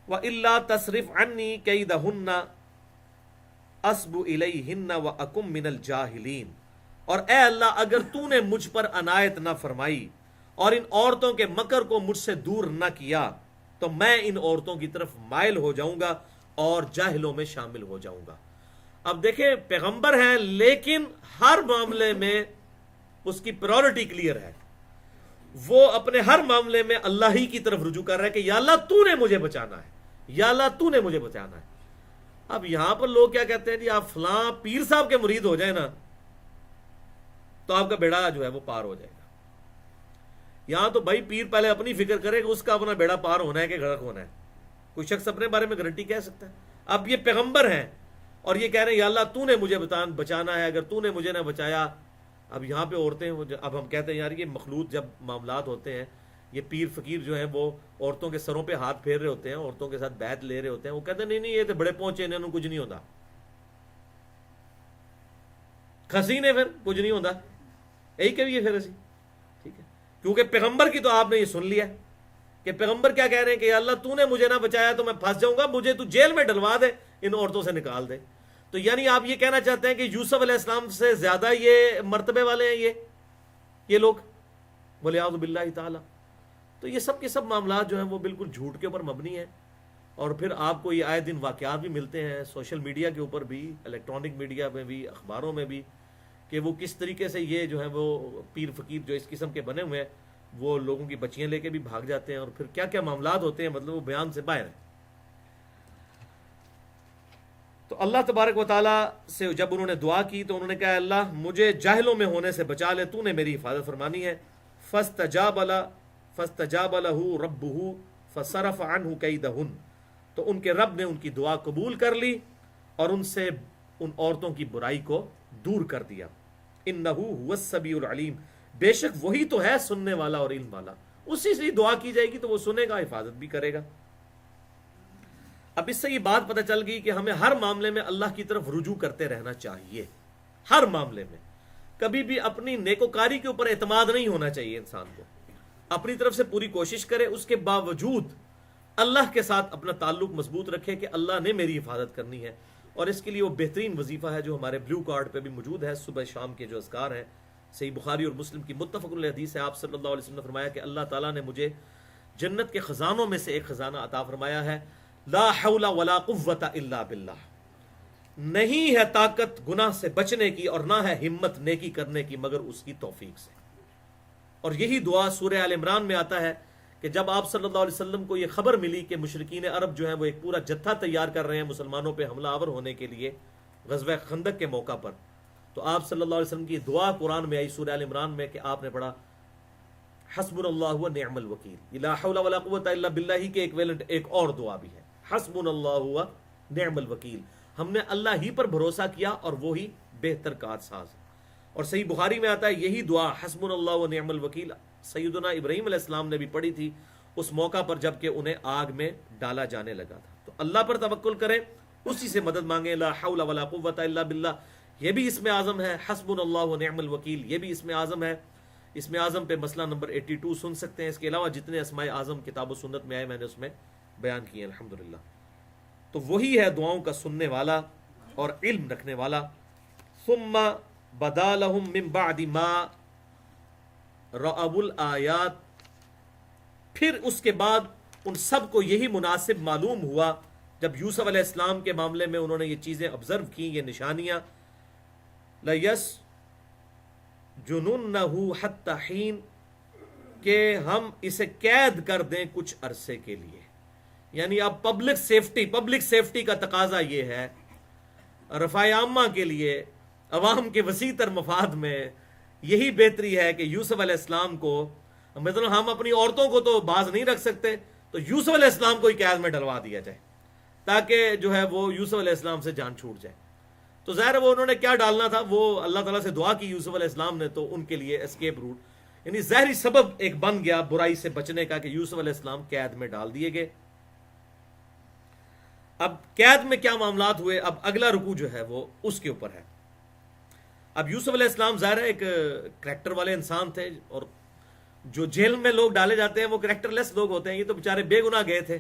وَإِلَّا تَصْرِفْ عَنِّي كَيْدَهُنَّ أَصْبُ إِلَيْهِنَّ وَأَكُمْ مِنَ الْجَاهِلِينَ, اور اے اللہ اگر تو نے مجھ پر عنایت نہ فرمائی اور ان عورتوں کے مکر کو مجھ سے دور نہ کیا تو میں ان عورتوں کی طرف مائل ہو جاؤں گا اور جاہلوں میں شامل ہو جاؤں گا. اب دیکھیں پیغمبر ہیں لیکن ہر معاملے میں اس کی پرائورٹی کلیئر ہے, وہ اپنے ہر معاملے میں اللہ ہی کی طرف رجوع کر رہا ہے کہ یا اللہ تو نے مجھے بچانا ہے, یا اللہ تو نے مجھے بچانا ہے. اب یہاں پر لوگ کیا کہتے ہیں جی آپ فلاں پیر صاحب کے مرید ہو جائیں نا تو آپ کا بیڑا جو ہے وہ پار ہو جائے گا. یہاں تو بھائی پیر پہلے اپنی فکر کرے کہ اس کا اپنا بیڑا پار ہونا ہے کہ غرق ہونا ہے. کوئی شخص اپنے بارے میں گارنٹی کہہ سکتا ہے؟ اب یہ پیغمبر ہیں اور یہ کہہ رہے ہیں یا اللہ تو نے مجھے بچانا ہے, اگر تو نے مجھے نہ بچایا. اب یہاں پہ عورتیں اب ہم کہتے ہیں یار یہ مخلوط جب معاملات ہوتے ہیں, یہ پیر فقیر جو ہیں وہ عورتوں کے سروں پہ ہاتھ پھیر رہے ہوتے ہیں, عورتوں کے ساتھ بیعت لے رہے ہوتے ہیں, وہ کہتے ہیں نہیں یہ تو بڑے پہنچے انہوں کچھ نہیں ہوتا, کھسی نے پھر کچھ نہیں ہوتا, یہی کہیے پھر اسی. ٹھیک ہے, کیونکہ پیغمبر کی تو آپ نے یہ سن لیا کہ پیغمبر کیا کہہ رہے ہیں کہ یا اللہ تو نے مجھے نہ بچایا تو میں پھنس جاؤں گا, مجھے تو جیل میں ڈلوا دے, ان عورتوں سے نکال دے. تو یعنی آپ یہ کہنا چاہتے ہیں کہ یوسف علیہ السلام سے زیادہ یہ مرتبے والے ہیں یہ لوگ, وَلِعَوْذُ بِاللَّهِ تعالی. تو یہ سب کے سب معاملات جو ہیں وہ بالکل جھوٹ کے اوپر مبنی ہیں. اور پھر آپ کو یہ آئے دن واقعات بھی ملتے ہیں سوشل میڈیا کے اوپر بھی, الیکٹرانک میڈیا میں بھی, اخباروں میں بھی, کہ وہ کس طریقے سے یہ جو ہے وہ پیر فقیر جو اس قسم کے بنے ہوئے ہیں وہ لوگوں کی بچیاں لے کے بھی بھاگ جاتے ہیں, اور پھر کیا کیا معاملات ہوتے ہیں مطلب وہ بیان سے باہر ہیں. تو اللہ تبارک و تعالیٰ سے جب انہوں نے دعا کی تو انہوں نے کہا اللہ مجھے جاہلوں میں ہونے سے بچا لے, تو نے میری حفاظت فرمانی ہے. فاستجاب له ربه فصرف عنه کیدہن، تو ان کے رب نے ان کی دعا قبول کر لی اور ان سے ان عورتوں کی برائی کو دور کر دیا. انہ هو السمیع العلیم، بے شک وہی تو ہے سننے والا اور علم والا. اسی سے دعا کی جائے گی تو وہ سنے گا، حفاظت بھی کرے گا. اب اس سے یہ بات پتہ چل گئی کہ ہمیں ہر معاملے میں اللہ کی طرف رجوع کرتے رہنا چاہیے. ہر معاملے میں کبھی بھی اپنی نیکوکاری کے اوپر اعتماد نہیں ہونا چاہیے. انسان کو اپنی طرف سے پوری کوشش کرے، اس کے باوجود اللہ کے ساتھ اپنا تعلق مضبوط رکھے کہ اللہ نے میری حفاظت کرنی ہے. اور اس کے لیے وہ بہترین وظیفہ ہے جو ہمارے بلو کارڈ پہ بھی موجود ہے، صبح شام کے جو اذکار ہیں. صحیح بخاری اور مسلم کی متفق علیہ حدیث ہے، آپ صلی اللہ علیہ وسلم نے فرمایا کہ اللہ تعالیٰ نے مجھے جنت کے خزانوں میں سے ایک خزانہ عطا فرمایا ہے، لا حول ولا قوت الا باللہ. نہیں ہے طاقت گناہ سے بچنے کی اور نہ ہے ہمت نیکی کرنے کی مگر اس کی توفیق سے. اور یہی دعا سورہ آل عمران میں آتا ہے کہ جب آپ صلی اللہ علیہ وسلم کو یہ خبر ملی کہ مشرکین عرب جو ہیں وہ ایک پورا جتھا تیار کر رہے ہیں مسلمانوں پہ حملہ آور ہونے کے لیے غزوہ خندق کے موقع پر، تو آپ صلی اللہ علیہ وسلم کی دعا قرآن میں آئی سورہ آل عمران میں کہ آپ نے پڑھا حسبنا اللہ و نعم الوکیل. لا حول ولا قوت الا باللہ کے ایکویلنٹ ایک اور دعا بھی ہے، حسبنا اللہ و نعم الوکیل. ہم نے اللہ ہی پر بھروسہ کیا اور وہی بہتر کارساز ہے. اور صحیح بخاری میں آتا ہے یہی دعا حسبنا اللہ و نعم الوکیل سیدنا ابراہیم علیہ السلام نے بھی پڑھی تھی اس موقع پر جب کہ انہیں آگ میں ڈالا جانے لگا تھا. تو اللہ پر توکل کریں، اسی سے مدد مانگیں. لا حول ولا قوت الا باللہ یہ بھی اس میں اعظم ہے، حسبنا اللہ و نعم الوکیل یہ بھی اس میں اعظم ہے. اس میں اعظم پہ مسئلہ نمبر 82 سن سکتے ہیں. اس کے علاوہ جتنے اسماء اعظم کتاب و سنت میں آئے میں نے اس میں بیان کیے الحمدللہ. تو وہی ہے دعاؤں کا سننے والا اور علم رکھنے والا. ثم بدا لهم من بعد ما رأوا الآیات، پھر اس کے بعد ان سب کو یہی مناسب معلوم ہوا جب یوسف علیہ السلام کے معاملے میں انہوں نے یہ چیزیں آبزرو کی، یہ نشانیاں، لَيَسْجُنُنَّهُ حَتَّى حِينٍ، کہ ہم اسے قید کر دیں کچھ عرصے کے لیے. یعنی اب پبلک سیفٹی کا تقاضا یہ ہے، رفع عامہ کے لیے، عوام کے وسیع تر مفاد میں یہی بہتری ہے کہ یوسف علیہ السلام کو، مطلب ہم اپنی عورتوں کو تو باز نہیں رکھ سکتے تو یوسف علیہ السلام کو ہی قید میں ڈلوا دیا جائے تاکہ جو ہے وہ یوسف علیہ السلام سے جان چھوٹ جائے. تو ظاہر وہ انہوں نے کیا ڈالنا تھا، وہ اللہ تعالیٰ سے دعا کی یوسف علیہ السلام نے، تو ان کے لیے اسکیپ روٹ، یعنی ظاہری سبب ایک بن گیا برائی سے بچنے کا کہ یوسف علیہ السلام قید میں ڈال دیے گئے. اب قید میں کیا معاملات ہوئے، اب اگلا رکوع جو ہے وہ اس کے اوپر ہے. اب یوسف علیہ السلام ظاہر ہے ایک کریکٹر والے انسان تھے، اور جو جیل میں لوگ ڈالے جاتے ہیں وہ کریکٹر لیس لوگ ہوتے ہیں. یہ تو بیچارے بے گناہ گئے تھے،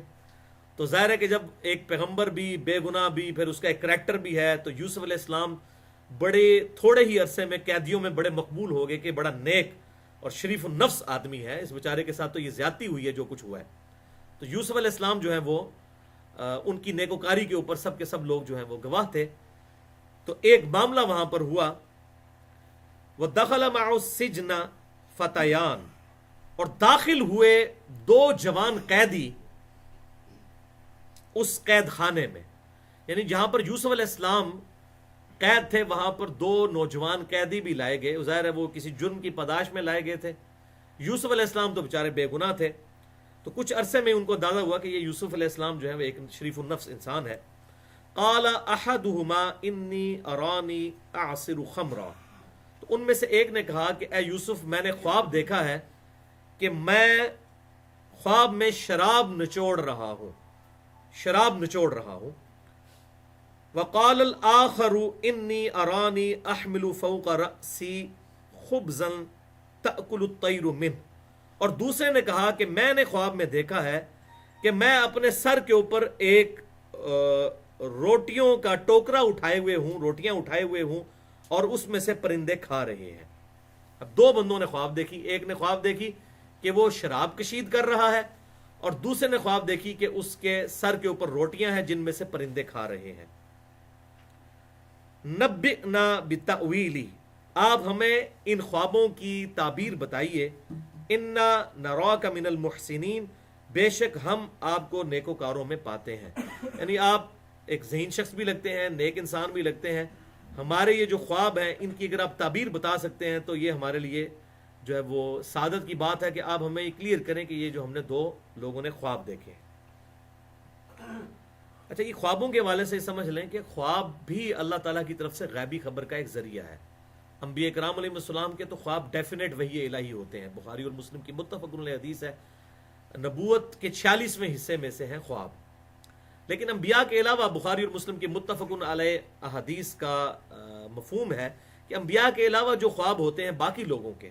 تو ظاہر ہے کہ جب ایک پیغمبر بھی بے گناہ بھی پھر اس کا ایک کریکٹر بھی ہے، تو یوسف علیہ السلام بڑے تھوڑے ہی عرصے میں قیدیوں میں بڑے مقبول ہو گئے کہ بڑا نیک اور شریف النفس آدمی ہے. اس بیچارے کے ساتھ تو یہ زیادتی ہوئی ہے جو کچھ ہوا ہے. تو یوسف علیہ السلام جو ہے وہ ان کی نیکوکاری کے اوپر سب کے سب لوگ جو ہیں وہ گواہ تھے. تو ایک معاملہ وہاں پر ہوا، وَدَخَلَ مَعُ السِّجْنَ فَتَيَانِ، اور داخل ہوئے دو جوان قیدی اس قید خانے میں. یعنی جہاں پر یوسف علیہ السلام قید تھے وہاں پر دو نوجوان قیدی بھی لائے گئے. ظاہر ہے وہ کسی جرم کی پاداش میں لائے گئے تھے. یوسف علیہ السلام تو بیچارے بے گناہ تھے. تو کچھ عرصے میں ان کو اندازہ ہوا کہ یہ یوسف علیہ السلام جو ہے وہ ایک شریف النفس انسان ہے. قال احدهما انی ارانی اعصر خمرا، تو ان میں سے ایک نے کہا کہ اے یوسف میں نے خواب دیکھا ہے کہ میں خواب میں شراب نچوڑ رہا ہوں. وقال الاخر انی ارانی احمل فوق رأسی خبزا تأکل الطیر منه، اور دوسرے نے کہا کہ میں نے خواب میں دیکھا ہے کہ میں اپنے سر کے اوپر ایک روٹیوں کا ٹوکرا اٹھائے ہوئے ہوں اور اس میں سے پرندے کھا رہے ہیں. اب دو بندوں نے خواب دیکھی، ایک نے خواب دیکھی کہ وہ شراب کشید کر رہا ہے اور دوسرے نے خواب دیکھی کہ اس کے سر کے اوپر روٹیاں ہیں جن میں سے پرندے کھا رہے ہیں. نبئنا بتأویلی، آپ ہمیں ان خوابوں کی تعبیر بتائیے. انا نراک من المحسنین، بے شک ہم آپ کو نیکوکاروں میں پاتے ہیں. یعنی آپ ایک ذہین شخص بھی لگتے ہیں، نیک انسان بھی لگتے ہیں. ہمارے یہ جو خواب ہیں ان کی اگر آپ تعبیر بتا سکتے ہیں تو یہ ہمارے لیے جو ہے وہ سعادت کی بات ہے کہ آپ ہمیں کلیئر کریں کہ یہ جو ہم نے دو لوگوں نے خواب دیکھے. اچھا، یہ خوابوں کے حوالے سے سمجھ لیں کہ خواب بھی اللہ تعالیٰ کی طرف سے غیبی خبر کا ایک ذریعہ ہے. انبیاء کرام علیہ السلام کے تو خواب ڈیفینیٹ وحی الہی ہوتے ہیں. بخاری اور مسلم کی متفق علیہ حدیث ہے، نبوت کے 46ویں حصے میں سے ہیں خواب. لیکن انبیاء کے علاوہ بخاری اور مسلم کی متفق علیہ احادیث کا مفہوم ہے کہ انبیاء کے علاوہ جو خواب ہوتے ہیں باقی لوگوں کے،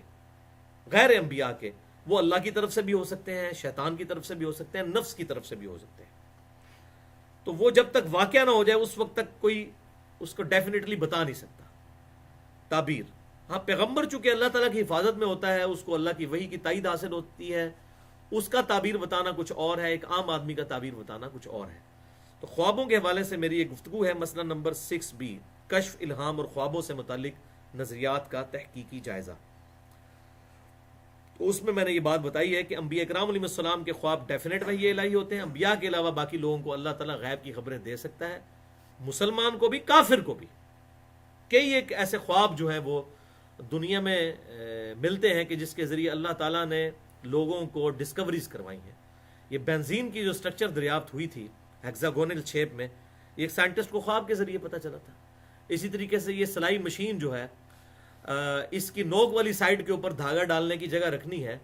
غیر انبیاء کے، وہ اللہ کی طرف سے بھی ہو سکتے ہیں، شیطان کی طرف سے بھی ہو سکتے ہیں، نفس کی طرف سے بھی ہو سکتے ہیں. تو وہ جب تک واقعہ نہ ہو جائے اس وقت تک کوئی اس کو ڈیفینیٹلی بتا نہیں سکتا. تعبیر، ہاں پیغمبر چونکہ اللہ تعالیٰ کی حفاظت میں ہوتا ہے، اس کو اللہ کی وحی کی تائید حاصل ہوتی ہے، اس کا تعبیر بتانا کچھ اور ہے، ایک عام آدمی کا تعبیر بتانا کچھ اور ہے. تو خوابوں کے حوالے سے میری یہ گفتگو ہے. مسئلہ نمبر 6B، کشف، الہام اور خوابوں سے متعلق نظریات کا تحقیقی جائزہ. تو اس میں نے یہ بات بتائی ہے کہ انبیاء کرام علیہ السلام کے خواب ڈیفینیٹ وحی الہی ہوتے ہیں. انبیاء کے علاوہ باقی لوگوں کو اللہ تعالیٰ غیب کی خبریں دے سکتا ہے، مسلمان کو بھی، کافر کو بھی. کئی ایک ایسے خواب جو ہیں وہ دنیا میں ملتے ہیں کہ جس کے ذریعے اللہ تعالیٰ نے لوگوں کو ڈسکوریز کروائی ہیں. یہ بنزین کی جو سٹرکچر دریافت ہوئی تھی ہیگزاگونل شیپ میں، ایک سائنٹسٹ کو خواب کے ذریعے پتہ چلا تھا. اسی طریقے سے یہ سلائی مشین جو ہے، اس کی نوک والی سائڈ کے اوپر دھاگا ڈالنے کی جگہ رکھنی ہے،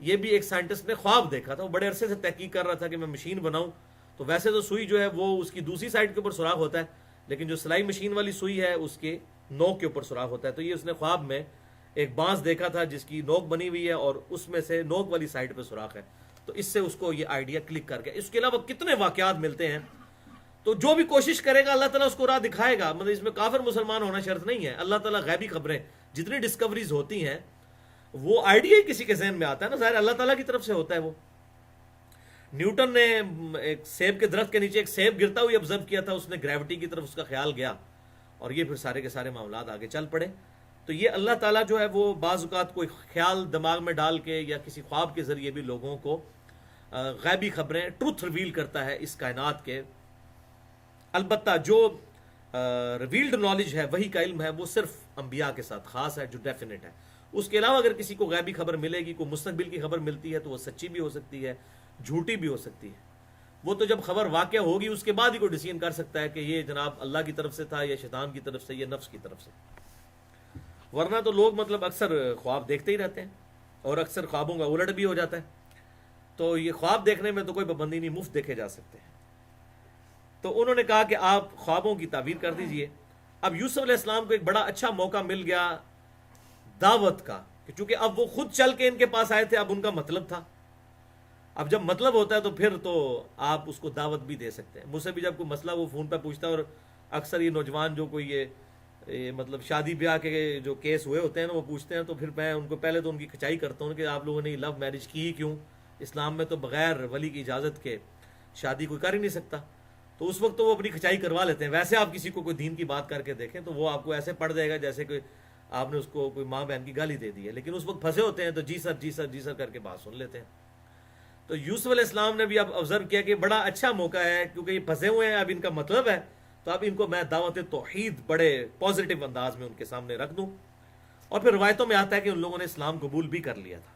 یہ بھی ایک سائنٹسٹ نے خواب دیکھا تھا. وہ بڑے عرصے سے تحقیق کر رہا تھا کہ میں مشین بناؤں. تو ویسے تو سوئی جو ہے وہ اس کی دوسری سائڈ کے اوپر سوراخ ہوتا ہے، لیکن جو سلائی مشین والی سوئی ہے اس کے نوک کے اوپر سوراخ ہوتا ہے. تو یہ اس نے خواب میں ایک بانس دیکھا تھا جس کی نوک بنی ہوئی ہے اور اس میں سے نوک والی سائڈ پہ سوراخ ہے. تو اس سے اس کو یہ آئیڈیا کلک کر گیا. اس کے علاوہ کتنے واقعات ملتے ہیں. تو جو بھی کوشش کرے گا اللہ تعالیٰ اس کو راہ دکھائے گا. مطلب اس میں کافر مسلمان ہونا شرط نہیں ہے. اللہ تعالیٰ غیبی خبریں جتنی ڈسکوریز ہوتی ہیں وہ آئیڈیا ہی کسی کے ذہن میں آتا ہے نا، ظاہر اللہ تعالیٰ کی طرف سے ہوتا ہے. وہ نیوٹن نے ایک سیب کے درخت کے نیچے ایک سیب گرتا ہوئی آبزرو کیا تھا، اس نے گریوٹی کی طرف اس کا خیال گیا اور یہ پھر سارے کے سارے معاملات آگے چل پڑے. تو یہ اللہ تعالیٰ جو ہے وہ بعض اوقات کوئی خیال دماغ میں ڈال کے یا کسی خواب کے ذریعے بھی لوگوں کو غیبی خبریں، ٹروتھ ریویل کرتا ہے اس کائنات کے. البتہ جو ریویلڈ نالج ہے، وہی کا علم ہے، وہ صرف انبیاء کے ساتھ خاص ہے جو ڈیفینیٹ ہے. اس کے علاوہ اگر کسی کو غیبی خبر ملے گی، کوئی مستقبل کی خبر ملتی ہے تو وہ سچی بھی ہو سکتی ہے، جھوٹی بھی ہو سکتی ہے. وہ تو جب خبر واقع ہوگی اس کے بعد ہی کوئی ڈیسیژن کر سکتا ہے کہ یہ جناب اللہ کی طرف سے تھا یا شیطان کی طرف سے یا نفس کی طرف سے. ورنہ تو لوگ مطلب اکثر خواب دیکھتے ہی رہتے ہیں اور اکثر خوابوں کا الٹ بھی ہو جاتا ہے. تو یہ خواب دیکھنے میں تو کوئی پابندی نہیں، مفت دیکھے جا سکتے ہیں. تو انہوں نے کہا کہ آپ خوابوں کی تعبیر کر دیجئے. اب یوسف علیہ السلام کو ایک بڑا اچھا موقع مل گیا دعوت کا، کہ چونکہ اب وہ خود چل کے ان کے پاس آئے تھے، اب ان کا مطلب تھا. اب جب مطلب ہوتا ہے تو پھر تو آپ اس کو دعوت بھی دے سکتے ہیں. مجھ سے بھی جب کوئی مسئلہ وہ فون پہ پوچھتا ہے، اور اکثر یہ نوجوان جو کوئی یہ مطلب شادی بیاہ کے جو کیس ہوئے ہوتے ہیں نا وہ پوچھتے ہیں، تو پھر میں ان کو پہلے تو ان کی کھچائی کرتا ہوں کہ آپ لوگوں نے لو میرج کی ہی کیوں؟ اسلام میں تو بغیر ولی کی اجازت کے شادی کوئی کر ہی نہیں سکتا. تو اس وقت تو وہ اپنی کھچائی کروا لیتے ہیں. ویسے آپ کسی کو کوئی دین کی بات کر کے دیکھیں تو وہ آپ کو ایسے پڑ جائے گا جیسے کہ آپ نے اس کو کوئی ماں بہن کی گالی دے دی ہے. لیکن اس وقت پھنسے ہوتے ہیں تو جی سر جی سر جی سر کر کے بات سن لیتے ہیں. تو یوسف علیہ السلام نے بھی اب آبزرو کیا کہ بڑا اچھا موقع ہے، کیونکہ یہ پھنسے ہوئے ہیں، اب ان کا مطلب ہے، تو اب ان کو میں دعوت توحید بڑے پازیٹیو انداز میں ان کے سامنے رکھ دوں. اور پھر روایتوں میں آتا ہے کہ ان لوگوں نے اسلام قبول بھی کر لیا تھا.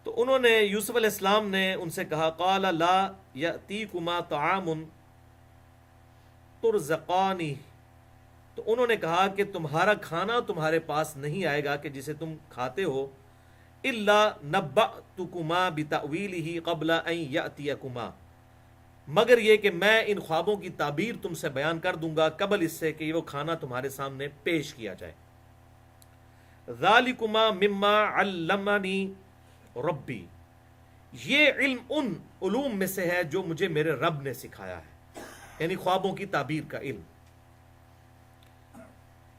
تو انہوں نے یوسف علیہ السلام نے ان سے کہا قال لا یأتیکما طعام ترزقانی، تو انہوں نے کہا کہ تمہارا کھانا تمہارے پاس نہیں آئے گا کہ جسے تم کھاتے ہو، الا نبأتکما بتأویلہ قبل ان یأتیکما، مگر یہ کہ میں ان خوابوں کی تعبیر تم سے بیان کر دوں گا قبل اس سے کہ وہ کھانا تمہارے سامنے پیش کیا جائے. ذالکما مما علمنی ربی، یہ علم ان علوم میں سے ہے جو مجھے میرے رب نے سکھایا ہے، یعنی خوابوں کی تعبیر کا علم.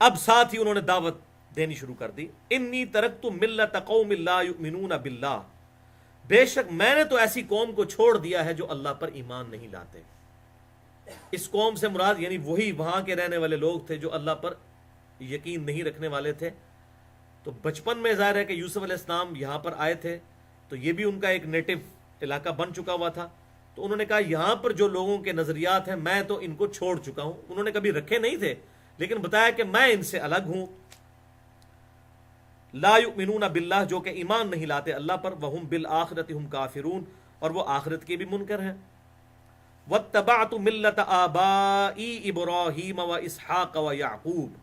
اب ساتھ ہی انہوں نے دعوت دینی شروع کر دی. انی ترکت ملت قوم لا یؤمنون باللہ، بے شک میں نے تو ایسی قوم کو چھوڑ دیا ہے جو اللہ پر ایمان نہیں لاتے. اس قوم سے مراد یعنی وہی وہاں کے رہنے والے لوگ تھے جو اللہ پر یقین نہیں رکھنے والے تھے. تو بچپن میں ظاہر ہے کہ یوسف علیہ السلام یہاں پر آئے تھے تو یہ بھی ان کا ایک نیٹو علاقہ بن چکا ہوا تھا. تو انہوں نے کہا یہاں پر جو لوگوں کے نظریات ہیں میں تو ان کو چھوڑ چکا ہوں. انہوں نے کبھی رکھے نہیں تھے لیکن بتایا کہ میں ان سے الگ ہوں. لا یؤمنون باللہ جو کہ ایمان نہیں لاتے اللہ پر، وہم بالآخرۃ ہم کافرون اور وہ آخرت کے بھی منکر ہیں۔ واتبعت ملت آبائی ابراہیم و اسحاق و یعقوب،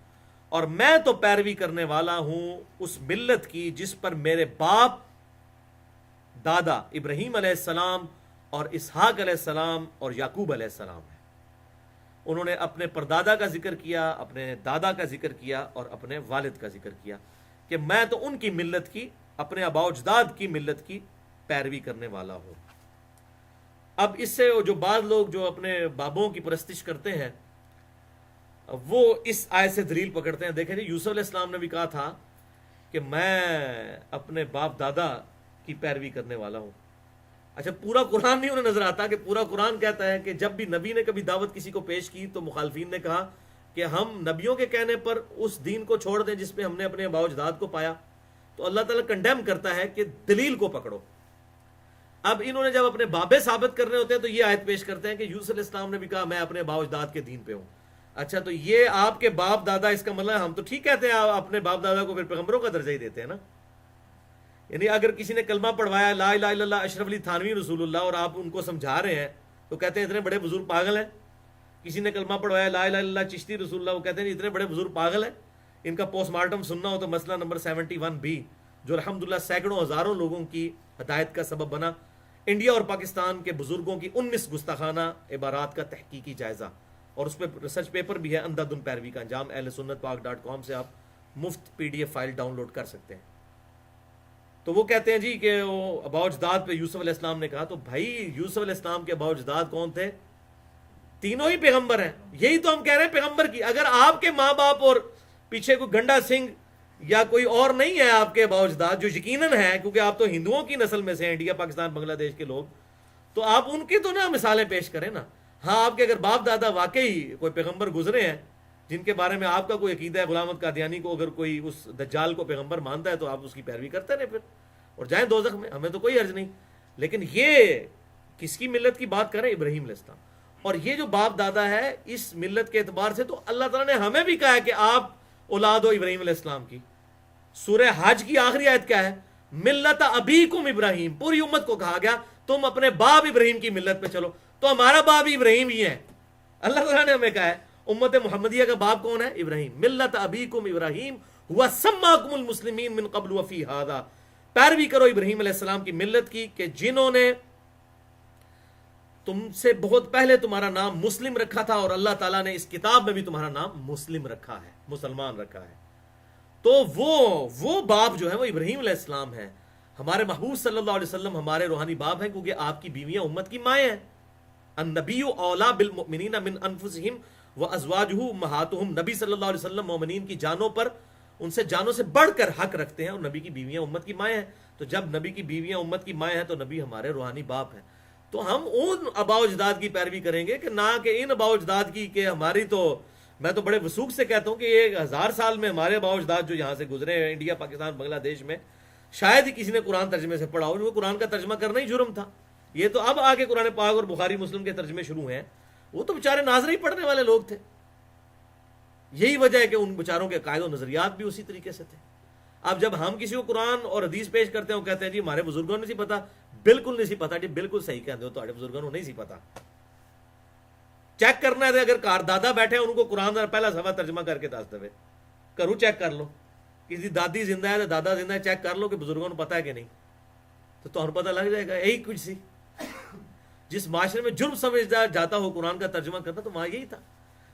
اور میں تو پیروی کرنے والا ہوں اس ملت کی جس پر میرے باپ دادا ابراہیم علیہ السلام اور اسحاق علیہ السلام اور یعقوب علیہ السلام ہے۔ انہوں نے اپنے پردادا کا ذکر کیا، اپنے دادا کا ذکر کیا اور اپنے والد کا ذکر کیا کہ میں تو ان کی ملت کی، اپنے آباء و اجداد کی ملت کی پیروی کرنے والا ہوں۔ اب اس سے جو بعض لوگ جو اپنے بابوں کی پرستش کرتے ہیں وہ اس آیت سے دلیل پکڑتے ہیں۔ دیکھیں جی، یوسف علیہ السلام نے بھی کہا تھا کہ میں اپنے باپ دادا کی پیروی کرنے والا ہوں۔ اچھا، پورا قرآن نہیں انہیں نظر آتا کہ پورا قرآن کہتا ہے کہ جب بھی نبی نے کبھی دعوت کسی کو پیش کی تو مخالفین نے کہا کہ ہم نبیوں کے کہنے پر اس دین کو چھوڑ دیں جس پہ ہم نے اپنے آباء و اجداد کو پایا، تو اللہ تعالیٰ کنڈیم کرتا ہے کہ دلیل کو پکڑو۔ اب انہوں نے جب اپنے بابے ثابت کرنے ہوتے ہیں تو یہ آیت پیش کرتے ہیں کہ یوسف علیہ السلام نے بھی کہا میں اپنے آباء و اجداد کے دین پہ ہوں۔ اچھا، تو یہ آپ کے باپ دادا، اس کا مطلب ہم تو ٹھیک کہتے ہیں آپ اپنے باپ دادا کو پھر پیغمبروں کا درجہ ہی دیتے ہیں نا۔ یعنی اگر کسی نے کلمہ پڑھوایا لا الہ الا اللہ اشرف علی تھانوی رسول اللہ اور آپ ان کو سمجھا رہے ہیں تو کہتے ہیں اتنے بڑے بزرگ پاگل ہیں۔ کسی نے کلمہ پڑھوایا لا الہ الا اللہ چشتی رسول اللہ، وہ کہتے ہیں اتنے بڑے بزرگ پاگل ہیں۔ ان کا پوسٹ مارٹم سننا ہو تو مسئلہ نمبر 71 بھی، جو الحمدللہ سینکڑوں ہزاروں لوگوں کی ہدایت کا سبب بنا، انڈیا اور پاکستان کے بزرگوں کی 19 گستاخانہ عبارات کا تحقیقی جائزہ، اور اس پہ ریسرچ پیپر بھی ہے اندھادھند پیروی کا انجام، اہل سنت پاک .com سے آپ مفت PDF فائل ڈاؤن لوڈ کر سکتے ہیں۔ تو وہ کہتے ہیں جی کہ وہ آباء و اجداد پہ یوسف علیہ السلام نے کہا، تو بھائی یوسف علیہ السلام کے آباء و اجداد کون تھے؟ تینوں ہی پیغمبر ہیں۔ یہی تو ہم کہہ رہے ہیں پیغمبر کی، اگر آپ کے ماں باپ اور پیچھے کوئی گنڈا سنگھ یا کوئی اور نہیں ہے آپ کے آباء و اجداد، جو یقیناً ہے کیونکہ آپ تو ہندوؤں کی نسل میں سے ہیں، انڈیا پاکستان بنگلہ دیش کے لوگ، تو آپ ان کی تو نہ مثالیں پیش کریں نا۔ ہاں، آپ کے اگر باپ دادا واقعی کوئی پیغمبر گزرے ہیں جن کے بارے میں آپ کا کوئی عقیدہ ہے، غلام احمد قادیانی کو اگر کوئی اس دجال کو پیغمبر مانتا ہے تو آپ اس کی پیروی کرتے رہیں پھر، اور جائیں دوزخ میں، ہمیں تو کوئی حرج نہیں۔ لیکن یہ کس کی ملت کی بات کریں؟ ابراہیم علیہ السلام۔ اور یہ جو باپ دادا ہے اس ملت کے اعتبار سے تو اللہ تعالیٰ نے ہمیں بھی کہا ہے کہ آپ اولاد ہو ابراہیم علیہ السلام کی۔ سورہ حج کی آخری آیت کیا ہے؟ ملت ابیکم ابراہیم، پوری امت کو کہا گیا تم اپنے باپ ابراہیم کی ملت پہ چلو، تو ہمارا باپ ابراہیم ہی ہے۔ اللہ تعالیٰ نے ہمیں کہا ہے امت محمدیہ کا باپ کون ہے؟ ابراہیم۔ ملت ابیکم ابراہیم ہوا سماکم المسلمین من قبل وفی ھذا، پیروی کرو ابراہیم علیہ السلام کی ملت کی کہ جنہوں نے تم سے بہت پہلے تمہارا نام مسلم رکھا تھا، اور اللہ تعالیٰ نے اس کتاب میں بھی تمہارا نام مسلم رکھا ہے، مسلمان رکھا ہے۔ تو وہ باپ جو ہے وہ ابراہیم علیہ السلام ہے۔ ہمارے محبوب صلی اللہ علیہ وسلم ہمارے روحانی باپ ہیں کیونکہ آپ کی بیویاں امت کی مائیں ہیں۔ النبی اولیٰ بالمؤمنین من انفسہم وازواجہ امہاتہم، نبی صلی اللہ علیہ وسلم مومنین کی جانوں پر ان سے جانوں سے بڑھ کر حق رکھتے ہیں، اور نبی کی بیویاں امت کی مائیں ہیں۔ تو جب نبی کی بیویاں امت کی مائیں ہیں تو نبی ہمارے روحانی باپ ہیں۔ تو ہم ان آباء و اجداد کی پیروی کریں گے کہ نہ کہ ان آباء و اجداد کی، کہ ہماری تو میں تو بڑے وثوق سے کہتا ہوں کہ یہ 1000 سال میں ہمارے آباء و اجداد جو یہاں سے گزرے ہیں انڈیا پاکستان بنگلہ دیش میں، شاید ہی کسی نے قرآن ترجمے سے پڑھا ہو۔ وہ قرآن کا ترجمہ کرنا ہی جرم تھا، یہ تو اب آگے قرآن پاک اور بخاری مسلم کے ترجمے شروع ہیں، وہ تو بیچارے ناظر ہی پڑھنے والے لوگ تھے۔ یہی وجہ ہے کہ ان بیچاروں کے عقائد و نظریات بھی اسی طریقے سے تھے۔ اب جب ہم کسی کو قرآن اور حدیث پیش کرتے ہیں وہ کہتے ہیں جی ہمارے بزرگوں نے سی پتا، بالکل نہیں سی پتا جی، بالکل صحیح کہتے ہو، تمہارے بزرگوں نے نہیں سی پتا۔ چیک کرنا ہے اگر کار دادا بیٹھے ہیں ان کو قرآن کا پہلا صفحہ ترجمہ کر کے دس دے، کرو چیک کر لو، کسی دادی زندہ ہے تو دادا زندہ ہے، چیک کر لو کہ بزرگوں کو پتا ہے کہ نہیں، تو تمہیں پتہ لگ جائے گا۔ یہی کچھ سی جس معاشرے میں جرم سمجھا جاتا ہو قرآن کا ترجمہ کرنا، تو وہاں یہی تھا۔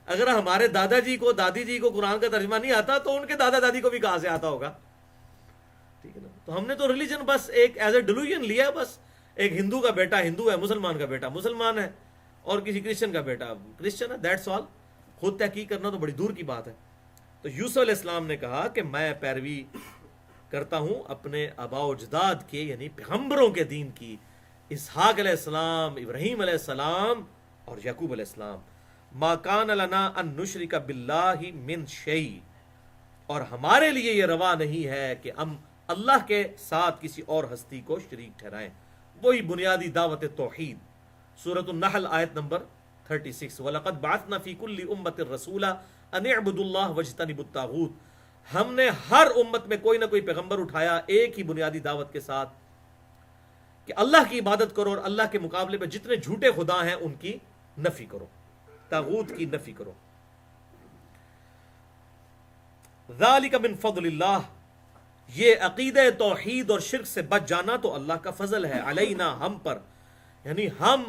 اگر ہمارے دادا جی کو دادی جی کو قرآن کا ترجمہ نہیں آتا تو ان کے دادا دادی کو بھی کہاں سے آتا ہوگا؟ ٹھیک ہے نا؟ تو ہم نے تو ریلیجن بس ایک ایز اے ڈیلوژن لیا، بس ایک ہندو کا بیٹا ہندو ہے، مسلمان کا بیٹا مسلمان ہے، اور کسی کرسچن کا بیٹا کرسچن ہے، دیٹس آل۔ خود تحقیق کرنا تو بڑی دور کی بات ہے۔ تو یوسف علیہ السلام نے کہا کہ میں پیروی کرتا ہوں اپنے آباء و اجداد کے، یعنی پیغمبروں کے دین کی، اسحاق علیہ السلام، ابراہیم علیہ السلام اور یعقوب علیہ السلام۔ ما کان لنا ان نشرک باللہ من شیء، اور ہمارے لیے یہ روا نہیں ہے کہ ہم اللہ کے ساتھ کسی اور ہستی کو شریک ٹھہرائیں۔ وہی بنیادی دعوت توحید، سورۃ النحل آیت نمبر 36، وَلَقَدْ بَعَثْنَا فِي كُلِّ أُمَّةٍ رَسُولًا أَنِ اعْبُدُوا اللَّهَ وَاجْتَنِبُوا الطَّاغُوتَ۔ ہم نے ہر امت میں کوئی نہ کوئی پیغمبر اٹھایا ایک ہی بنیادی دعوت کے ساتھ کہ اللہ کی عبادت کرو اور اللہ کے مقابلے میں جتنے جھوٹے خدا ہیں ان کی نفی کرو، طاغوت کی نفی کرو۔ ذالک من فضل اللہ، یہ عقیدہ توحید اور شرک سے بچ جانا تو اللہ کا فضل ہے، علینا، ہم پر، یعنی ہم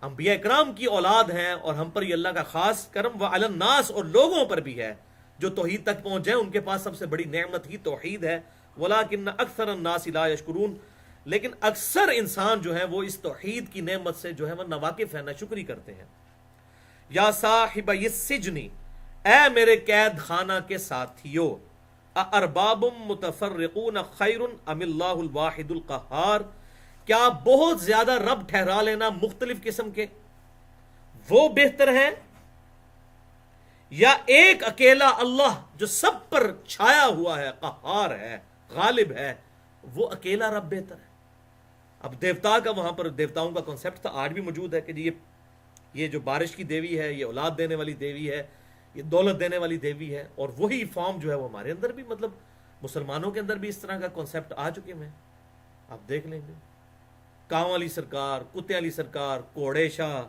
انبیاء کرام کی اولاد ہیں اور ہم پر یہ اللہ کا خاص کرم، وعلی الناس، اور لوگوں پر بھی ہے جو توحید تک پہنچ جائیں، ان کے پاس سب سے بڑی نعمت ہی توحید ہے، ولکن اکثر الناس لا یشکرون، لیکن اکثر انسان جو ہے وہ اس توحید کی نعمت سے جو ہے وہ ناواقف ہے، ناشکری کرتے ہیں۔ یا صاحب السجن، اے میرے قید خانہ کے ساتھیو، ارباب متفرقون خیر ام اللہ الواحد القہار، کیا بہت زیادہ رب ٹھہرا لینا مختلف قسم کے وہ بہتر ہیں، یا ایک اکیلا اللہ جو سب پر چھایا ہوا ہے، قہار ہے، غالب ہے، وہ اکیلا رب بہتر ہے۔ اب دیوتا کا وہاں پر دیوتاؤں کا کنسیپٹ تھا، آج بھی موجود ہے کہ جی یہ جو بارش کی دیوی ہے، یہ اولاد دینے والی دیوی ہے، یہ دولت دینے والی دیوی ہے، اور وہی فارم جو ہے وہ ہمارے اندر بھی، مطلب مسلمانوں کے اندر بھی اس طرح کا کنسیپٹ آ چکے ہیں، آپ دیکھ لیں گے، کاؤں والی سرکار، کتے والی سرکار، کوڑے شاہ،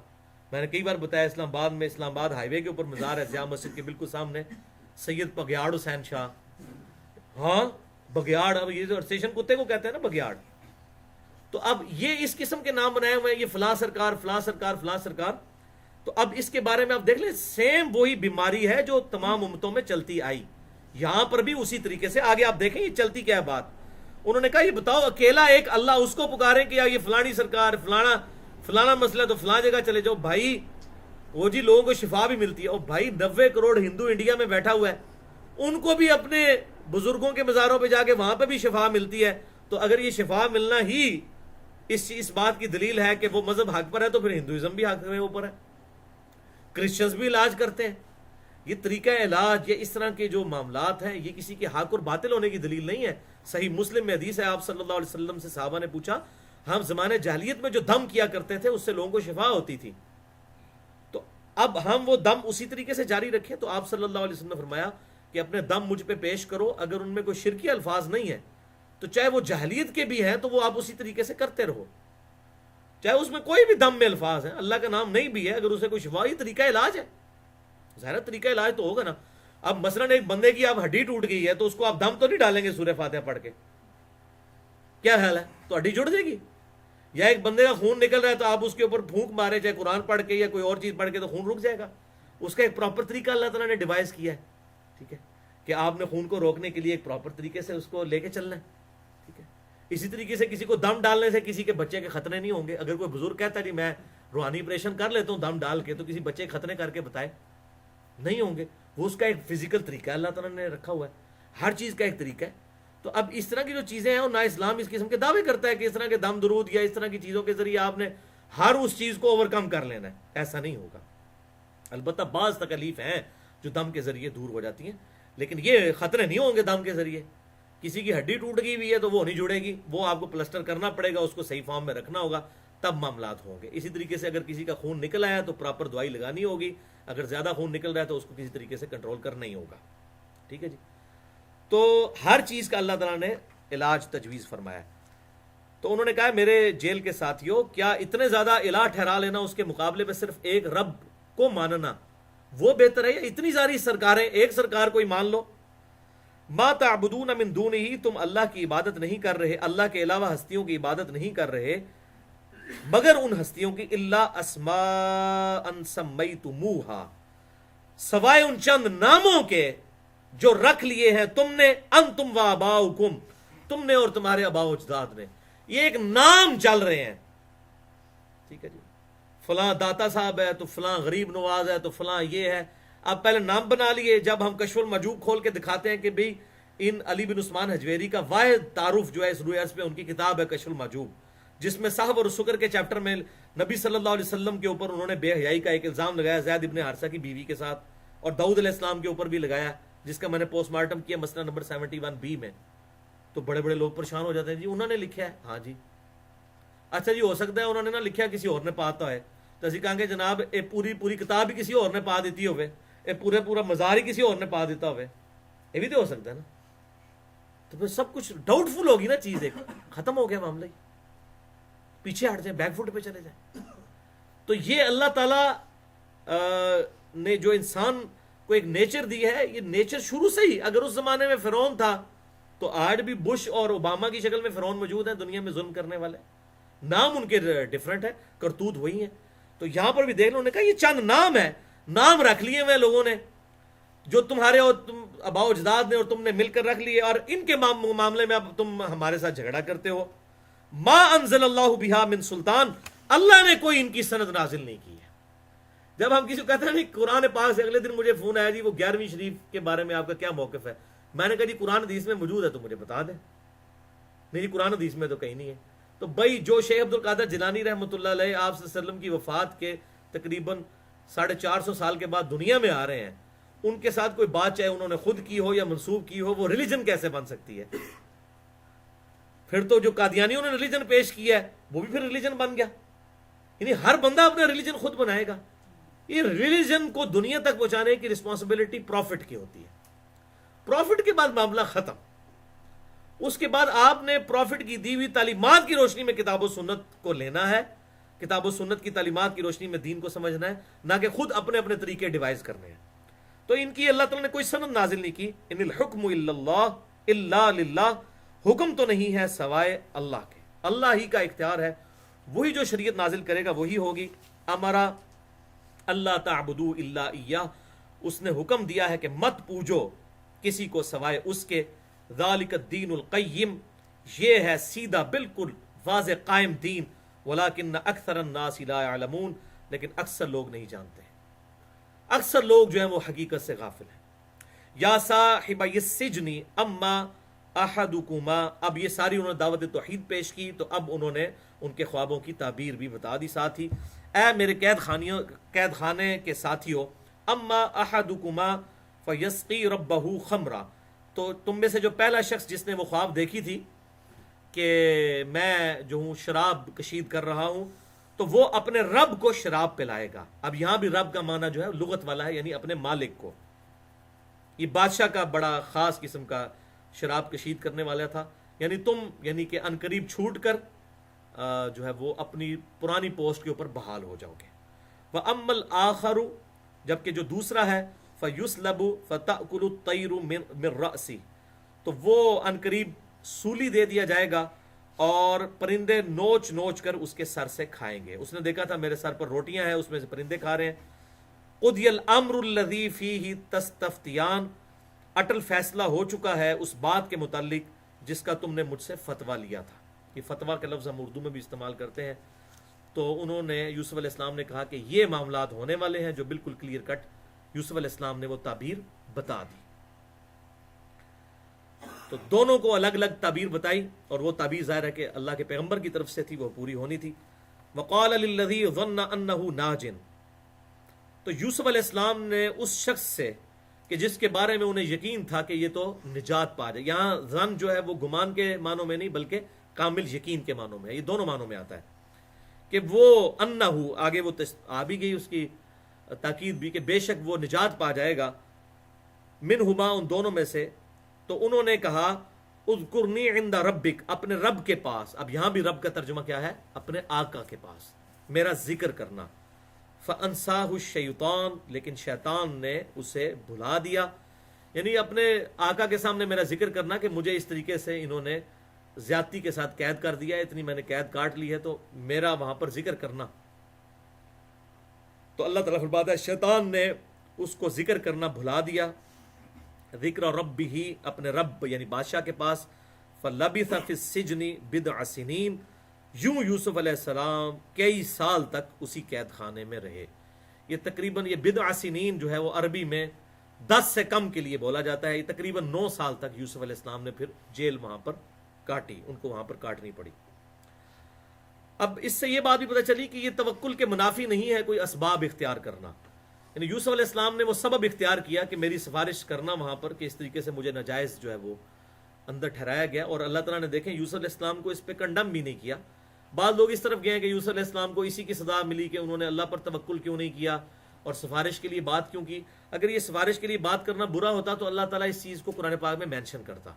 میں نے کئی بار بتایا اسلام آباد میں، اسلام آباد ہائی وے کے اوپر مزار ہے جامع مسجد کے بالکل سامنے، سید بگیاڑ حسین شاہ، ہاں بگیاڑ، اب یہ جو اسٹیشن کتے کو کہتے ہیں نا بگیاڑ، تو اب یہ اس قسم کے نام بنائے ہوئے ہیں، یہ فلاں سرکار، فلاں سرکار، فلاں سرکار، تو اب اس کے بارے میں آپ دیکھ لیں، سیم وہی بیماری ہے جو تمام امتوں میں چلتی آئی، یہاں پر بھی اسی طریقے سے آگے آپ دیکھیں یہ چلتی کیا ہے بات۔ انہوں نے کہا یہ بتاؤ اکیلا ایک اللہ، اس کو پکاریں کہ یہ فلانی سرکار، فلانا مسئلہ، تو فلاں جگہ چلے جاؤ بھائی، وہ جی لوگوں کو شفا بھی ملتی ہے، اور بھائی 90 کروڑ ہندو انڈیا میں بیٹھا ہوا ہے، ان کو بھی اپنے بزرگوں کے مزاروں پہ جا کے وہاں پہ بھی شفا ملتی ہے، تو اگر یہ شفا ملنا ہی اس بات کی دلیل ہے کہ وہ مذہب حق پر ہے، تو پھر ہندوازم بھی حق میں اوپر ہے، کرسچنز بھی علاج کرتے ہیں۔ یہ طریقہ علاج یا اس طرح کے جو معاملات ہیں، یہ کسی کے حق اور باطل ہونے کی دلیل نہیں ہے۔ صحیح مسلم میں حدیث ہے، آپ صلی اللہ علیہ وسلم سے صحابہ نے پوچھا، ہم زمانے جاہلیت میں جو دم کیا کرتے تھے اس سے لوگوں کو شفا ہوتی تھی، تو اب ہم وہ دم اسی طریقے سے جاری رکھیں؟ تو آپ صلی اللہ علیہ وسلم نے فرمایا کہ اپنے دم مجھ پہ پیش کرو، اگر ان میں کوئی شرکی الفاظ نہیں ہے تو چاہے وہ جاہلیت کے بھی ہیں تو وہ آپ اسی طریقے سے کرتے رہو، چاہے اس میں کوئی بھی دم میں الفاظ ہیں، اللہ کا نام نہیں بھی ہے، اگر اسے کوئی شفا، یہ طریقہ علاج ہے، ظاہر طریقہ علاج تو ہوگا نا۔ اب مثلا ایک بندے کی آپ ہڈی ٹوٹ گئی ہے تو اس کو آپ دم تو نہیں ڈالیں گے سورہ فاتحہ پڑھ کے، کیا خیال ہے، تو ہڈی جڑ جائے گی؟ یا ایک بندے کا خون نکل رہا ہے تو آپ اس کے اوپر پھونک مارے، چاہے قرآن پڑھ کے یا کوئی اور چیز پڑھ کے، تو خون رک جائے گا؟ اس کا ایک پراپر طریقہ اللہ تعالیٰ نے ڈیوائز کیا ہے، ٹھیک ہے، کہ آپ نے خون کو روکنے کے لیے ایک پراپر طریقے سے اس کو لے کے چلنا ہے، ٹھیک ہے۔ اسی طریقے سے کسی کو دم ڈالنے سے کسی کے بچے کے خطرے نہیں ہوں گے۔ اگر کوئی بزرگ کہتا ہے جی میں روحانی آپریشن کر لیتا ہوں دم ڈال کے، تو کسی بچے کے خطرے کر کے بتائے، نہیں ہوں گے، وہ اس کا ایک فزیکل طریقہ ہے، اللہ تعالیٰ نے رکھا ہوا ہے، ہر چیز کا ایک طریقہ ہے۔ تو اب اس طرح کی جو چیزیں ہیں، نہ اسلام اس قسم کے دعوے کرتا ہے کہ اس طرح کے دم درود یا اس طرح کی چیزوں کے ذریعے آپ نے ہر اس چیز کو اوور کم کر لینا ہے، ایسا نہیں ہوگا۔ البتہ بعض تکلیف ہیں جو دم کے ذریعے دور ہو جاتی ہیں، لیکن یہ خطرے نہیں ہوں گے دم کے ذریعے۔ کسی کی ہڈی ٹوٹ گئی ہوئی ہے تو وہ نہیں جڑے گی، وہ آپ کو پلسٹر کرنا پڑے گا، اس کو صحیح فارم میں رکھنا ہوگا، تب معاملات ہوں گے۔ اسی طریقے سے اگر کسی کا خون نکل آیا تو پراپر دوائی لگانی ہوگی، اگر زیادہ خون نکل رہا ہے تو اس کو کسی طریقے سے کنٹرول کرنا ہی ہوگا، ٹھیک ہے جی۔ تو ہر چیز کا اللہ تعالیٰ نے علاج تجویز فرمایا ہے۔ تو انہوں نے کہا میرے جیل کے ساتھیوں، کیا اتنے زیادہ الہ ٹھہرا لینا اس کے مقابلے میں صرف ایک رب کو ماننا وہ بہتر ہے، یا اتنی ساری سرکاریں ایک سرکار کو ہی مان لو؟ ما تعبدون من دونہ، تم اللہ کی عبادت نہیں کر رہے، اللہ کے علاوہ ہستیوں کی عبادت نہیں کر رہے، مگر ان ہستیوں کی الا اسماء سمیتموہا، سوائے ان چند ناموں کے جو رکھ لیے ہیں تم نے، انتم و آباؤکم، تم نے اور تمہارے آباء و اجداد نے، یہ ایک نام چل رہے ہیں، ٹھیک ہے جی، فلاں داتا صاحب ہے تو فلاں غریب نواز ہے تو فلاں یہ ہے، اب پہلے نام بنا لیے۔ جب ہم کشف المحجوب کھول کے دکھاتے ہیں کہ بھئی ان علی بن عثمان حجویری کا واحد تعارف جو ہے اس روئے ارض پہ، ان کی کتاب ہے کشف المحجوب، جس میں صحب اور شکر کے چیپٹر میں نبی صلی اللہ علیہ وسلم کے اوپر انہوں نے بے حیائی کا ایک الزام لگایا زید ابن حارثہ کی بیوی کے ساتھ، اور داؤد علیہ السلام کے اوپر بھی لگایا، جس کا میں نے پوسٹ مارٹم کیا مسئلہ نمبر 71B میں۔ تو بڑے بڑے لوگ پریشان ہو جاتے ہیں، جی انہوں نے لکھا ہے، ہاں جی، اچھا جی ہو سکتا ہے انہوں نے نہ لکھا کسی اور نے پاتا ہے، تو اسی کہیں گے جناب پوری کتاب ہی کسی اور نے پا دیتی ہوئے، پورا مزار ہی کسی اور نے پا دیتا ہوئے، یہ بھی تو ہو سکتا ہے نا. تو پھر سب کچھ ڈاؤٹ فل ہوگی نا چیز, ایک ختم ہو گیا معاملہ ہی, پیچھے ہٹ جائیں, بیک فٹ پہ چلے جائیں. تو یہ اللہ تعالیٰ نے جو انسان کو ایک نیچر دی ہے, یہ نیچر شروع سے ہی, اگر اس زمانے میں فرعون تھا تو آج بھی بش اور اوباما کی شکل میں فرعون موجود ہیں دنیا میں ظلم کرنے والے. نام ان کے ڈفرنٹ ہے, کرتوت وہی ہیں. تو یہاں پر بھی دیکھ لو, انہوں نے کہا یہ چند نام ہے, نام رکھ لیے ہوئے لوگوں نے جو تمہارے اور تم آباء و اجداد نے اور تم نے مل کر رکھ لیے, اور ان کے معاملے میں اب تم ہمارے ساتھ جھگڑا کرتے ہو. ما انزل اللہ بہا من سلطان, اللہ نے کوئی ان کی سند نازل نہیں کی ہے. جب ہم کسی کو کہتے ہیں نہیں قرآن پاک سے, اگلے دن مجھے فون آیا جی وہ 11ویں شریف کے بارے میں آپ کا کیا موقف ہے. میں نے کہا جی قرآن حدیث میں موجود ہے تو مجھے بتا دیں. نہیں جی قرآن حدیث میں تو کہیں نہیں ہے. تو بھائی جو شیخ عبد القادر جیلانی رحمۃ اللہ علیہ آپ صلی اللہ علیہ وسلم کی وفات کے تقریباً 450 سال کے بعد دنیا میں آ رہے ہیں, ان کے ساتھ کوئی بات چاہے انہوں نے خود کی ہو یا منسوب کی ہو, وہ ریلیجن کیسے بن سکتی ہے؟ پھر تو جو قادیانیوں نے ریلیجن پیش کیا ہے وہ بھی پھر ریلیجن بن گیا. یعنی ہر بندہ اپنا ریلیجن خود بنائے گا. یہ ریلیجن کو دنیا تک پہنچانے کی رسپانسبلٹی پروفٹ کی ہوتی ہے. پروفٹ کے بعد معاملہ ختم. اس کے بعد آپ نے پروفٹ کی دی ہوئی تعلیمات کی روشنی میں کتاب و سنت کو لینا ہے, کتاب و سنت کی تعلیمات کی روشنی میں دین کو سمجھنا ہے, نہ کہ خود اپنے اپنے طریقے ڈیوائز کرنے ہیں. تو ان کی اللہ تعالیٰ نے کوئی سند نازل نہیں کی. ان الحکم الا اللہ الا للہ, حکم تو نہیں ہے سوائے اللہ کے, اللہ ہی کا اختیار ہے, وہی جو شریعت نازل کرے گا وہی ہوگی. امرا اللہ تعبدوا الا ایاہ, اس نے حکم دیا ہے کہ مت پوجو کسی کو سوائے اس کے. ذالک الدین القیم, یہ ہے سیدھا بالکل واضح قائم دین. ولکن اکثر الناس لا يعلمون, لیکن اکثر لوگ نہیں جانتے, اکثر لوگ جو ہیں وہ حقیقت سے غافل ہیں. یا صاحب السجن اما احدکما, اب یہ ساری انہوں نے دعوت توحید پیش کی, تو اب انہوں نے ان کے خوابوں کی تعبیر بھی بتا دی ساتھ ہی. اے میرے قید خانے کے ساتھیو, اما احدکما فیسقی ربہ خمرا, تو تم میں سے جو پہلا شخص جس نے وہ خواب دیکھی تھی کہ میں جو ہوں شراب کشید کر رہا ہوں, تو وہ اپنے رب کو شراب پلائے گا. اب یہاں بھی رب کا معنی جو ہے لغت والا ہے, یعنی اپنے مالک کو. یہ بادشاہ کا بڑا خاص قسم کا شراب کشید کرنے والا تھا. یعنی تم یعنی کہ عنقریب چھوٹ کر جو ہے وہ اپنی پرانی پوسٹ کے اوپر بحال ہو جاؤ گے. وَأَمَّا الْآخَرُ, جبکہ جو دوسرا ہے, فَيُسْلَبُ فَتَأْكُلُ الطَّيْرُ مِنْ رَأْسِهِ, تو وہ عنقریب سولی دے دیا جائے گا اور پرندے نوچ نوچ کر اس کے سر سے کھائیں گے. اس نے دیکھا تھا میرے سر پر روٹیاں ہیں, اس میں سے پرندے کھا رہے ہیں. قُضِيَ الْأَمْرُ الَّذِي فِيهِ تَسْتَفْتِيَانَ, اٹل فیصلہ ہو چکا ہے اس بات کے متعلق جس کا تم نے مجھ سے فتویٰ لیا تھا. یہ فتویٰ کا لفظ ہم اردو میں بھی استعمال کرتے ہیں. تو انہوں نے یوسف علیہ السلام نے کہا کہ یہ معاملات ہونے والے ہیں جو بالکل کلیئر کٹ یوسف علیہ السلام نے وہ تعبیر بتا دی. تو دونوں کو الگ الگ تعبیر بتائی, اور وہ تعبیر ظاہر ہے کہ اللہ کے پیغمبر کی طرف سے تھی, وہ پوری ہونی تھی. وقال للذی ظن انہ ناج, تو یوسف علیہ السلام نے اس شخص سے کہ جس کے بارے میں انہیں یقین تھا کہ یہ تو نجات پا جائے. یہاں ظن جو ہے وہ گمان کے معنوں میں نہیں بلکہ کامل یقین کے معنوں میں ہے. یہ دونوں معنوں میں آتا ہے کہ وہ انہ, آگے وہ آ بھی گئی اس کی تاکید بھی کہ بے شک وہ نجات پا جائے گا. منہما, ان دونوں میں سے. تو انہوں نے کہا اذکرنی عند ربک, اپنے رب کے پاس. اب یہاں بھی رب کا ترجمہ کیا ہے؟ اپنے آقا کے پاس, میرا ذکر کرنا. فانساہ الشیطان, لیکن شیطان نے اسے بھلا دیا. یعنی اپنے آقا کے سامنے میرا ذکر کرنا کہ مجھے اس طریقے سے انہوں نے زیادتی کے ساتھ قید کر دیا, اتنی میں نے قید کاٹ لی ہے, تو میرا وہاں پر ذکر کرنا. تو اللہ تعالیٰ فرماتا ہے شیطان نے اس کو ذکر کرنا بھلا دیا. ذکر ربہ, اپنے رب یعنی بادشاہ کے پاس. فلبث فی السجن بضع سنین, یوں یوسف علیہ السلام کئی سال تک اسی قید خانے میں رہے. یہ تقریباً یہ بضع سنین جو ہے وہ عربی میں 10 سے کم کے لیے بولا جاتا ہے. یہ تقریباً 9 سال تک یوسف علیہ السلام نے پھر جیل وہاں پر کاٹی, ان کو وہاں پر کاٹنی پڑی. اب اس سے یہ بات بھی پتہ چلی کہ یہ توکل کے منافی نہیں ہے کوئی اسباب اختیار کرنا. یعنی یوسف علیہ السلام نے وہ سبب اختیار کیا کہ میری سفارش کرنا وہاں پر کہ اس طریقے سے مجھے ناجائز جو ہے وہ اندر ٹھہرایا گیا. اور اللہ تعالیٰ نے دیکھیں یوسف علیہ السلام کو اس پہ کنڈم بھی نہیں کیا. بعض لوگ اس طرف گئے کہ یوسف علیہ السلام کو اسی کی سزا ملی کہ انہوں نے اللہ پر توکل کیوں نہیں کیا, اور سفارش کے لیے بات کیوں کی؟ اگر یہ سفارش کے لیے بات کرنا برا ہوتا تو اللہ تعالیٰ اس چیز کو قرآن پاک میں مینشن کرتا.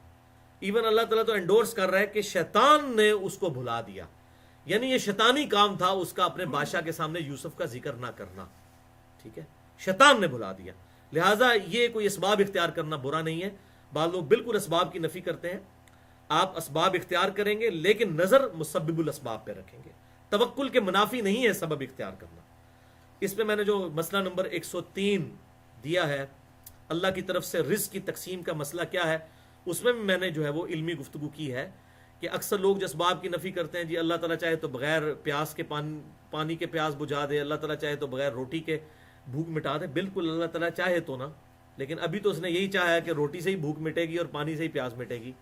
ایون اللہ تعالیٰ تو انڈورس کر رہا ہے کہ شیطان نے اس کو بھلا دیا، یعنی یہ شیطانی کام تھا اس کا اپنے بادشاہ کے سامنے یوسف کا ذکر نہ کرنا. ٹھیک ہے، شیطان نے بھلا دیا. لہٰذا یہ کوئی اسباب اختیار کرنا برا نہیں ہے. بعض لوگ بالکل اسباب کی نفی کرتے ہیں. آپ اسباب اختیار کریں گے لیکن نظر مسبب الاسباب پہ رکھیں گے. توکل کے منافی نہیں ہے سبب اختیار کرنا. اس پہ میں نے جو مسئلہ نمبر 103 دیا ہے، اللہ کی طرف سے رزق کی تقسیم کا مسئلہ کیا ہے، اس میں بھی میں نے جو ہے وہ علمی گفتگو کی ہے کہ اکثر لوگ جو اسباب کی نفی کرتے ہیں، جی اللہ تعالیٰ چاہے تو بغیر پیاس کے پانی کے پیاس بجھا دے، اللہ تعالیٰ چاہے تو بغیر روٹی کے بھوک مٹا دے. بالکل اللہ تعالیٰ چاہے تو نا، لیکن ابھی تو اس نے یہی چاہا ہے کہ روٹی سے ہی بھوک مٹے گی اور پانی سے ہی پیاس مٹے گی.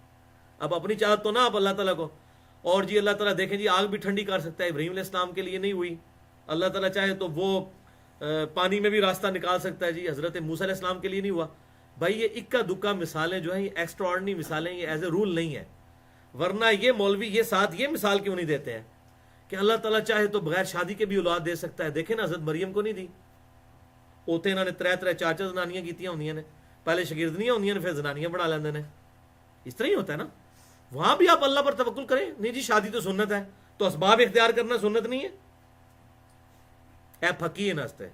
اب اپنی چاہت تو نا آپ اللہ تعالیٰ کو. اور جی اللہ تعالیٰ دیکھیں جی آگ بھی ٹھنڈی کر سکتا ہے، ابراہیم علیہ السلام کے لیے نہیں ہوئی. اللہ تعالیٰ چاہے تو وہ پانی میں بھی راستہ نکال سکتا ہے، جی حضرت موسیٰ علیہ السلام کے لیے نہیں ہوا. بھائی یہ اکا دکا مثالیں جو ہیں، یہ ایکسٹرا آرڈنری مثالیں، یہ ایز اے رول نہیں ہے. ورنہ یہ مولوی یہ ساتھ یہ مثال کیوں نہیں دیتے ہیں کہ اللہ تعالیٰ چاہے تو بغیر شادی کے بھی اولاد دے سکتا ہے. دیکھیں نا حضرت مریم کو نہیں دی، اوتے انہوں نے 3 زنانیاں کیتیاں ہوندیاں نے، پہلے شاگردنیاں ہوندیاں نے پھر زنانیاں بنا لیندے نے. اس طرح ہی ہوتا ہے نا. وہاں بھی آپ اللہ پر توکل کریں. نہیں جی شادی تو سنت ہے، تو اسباب اختیار کرنا سنت نہیں ہے. اے پھکی نستے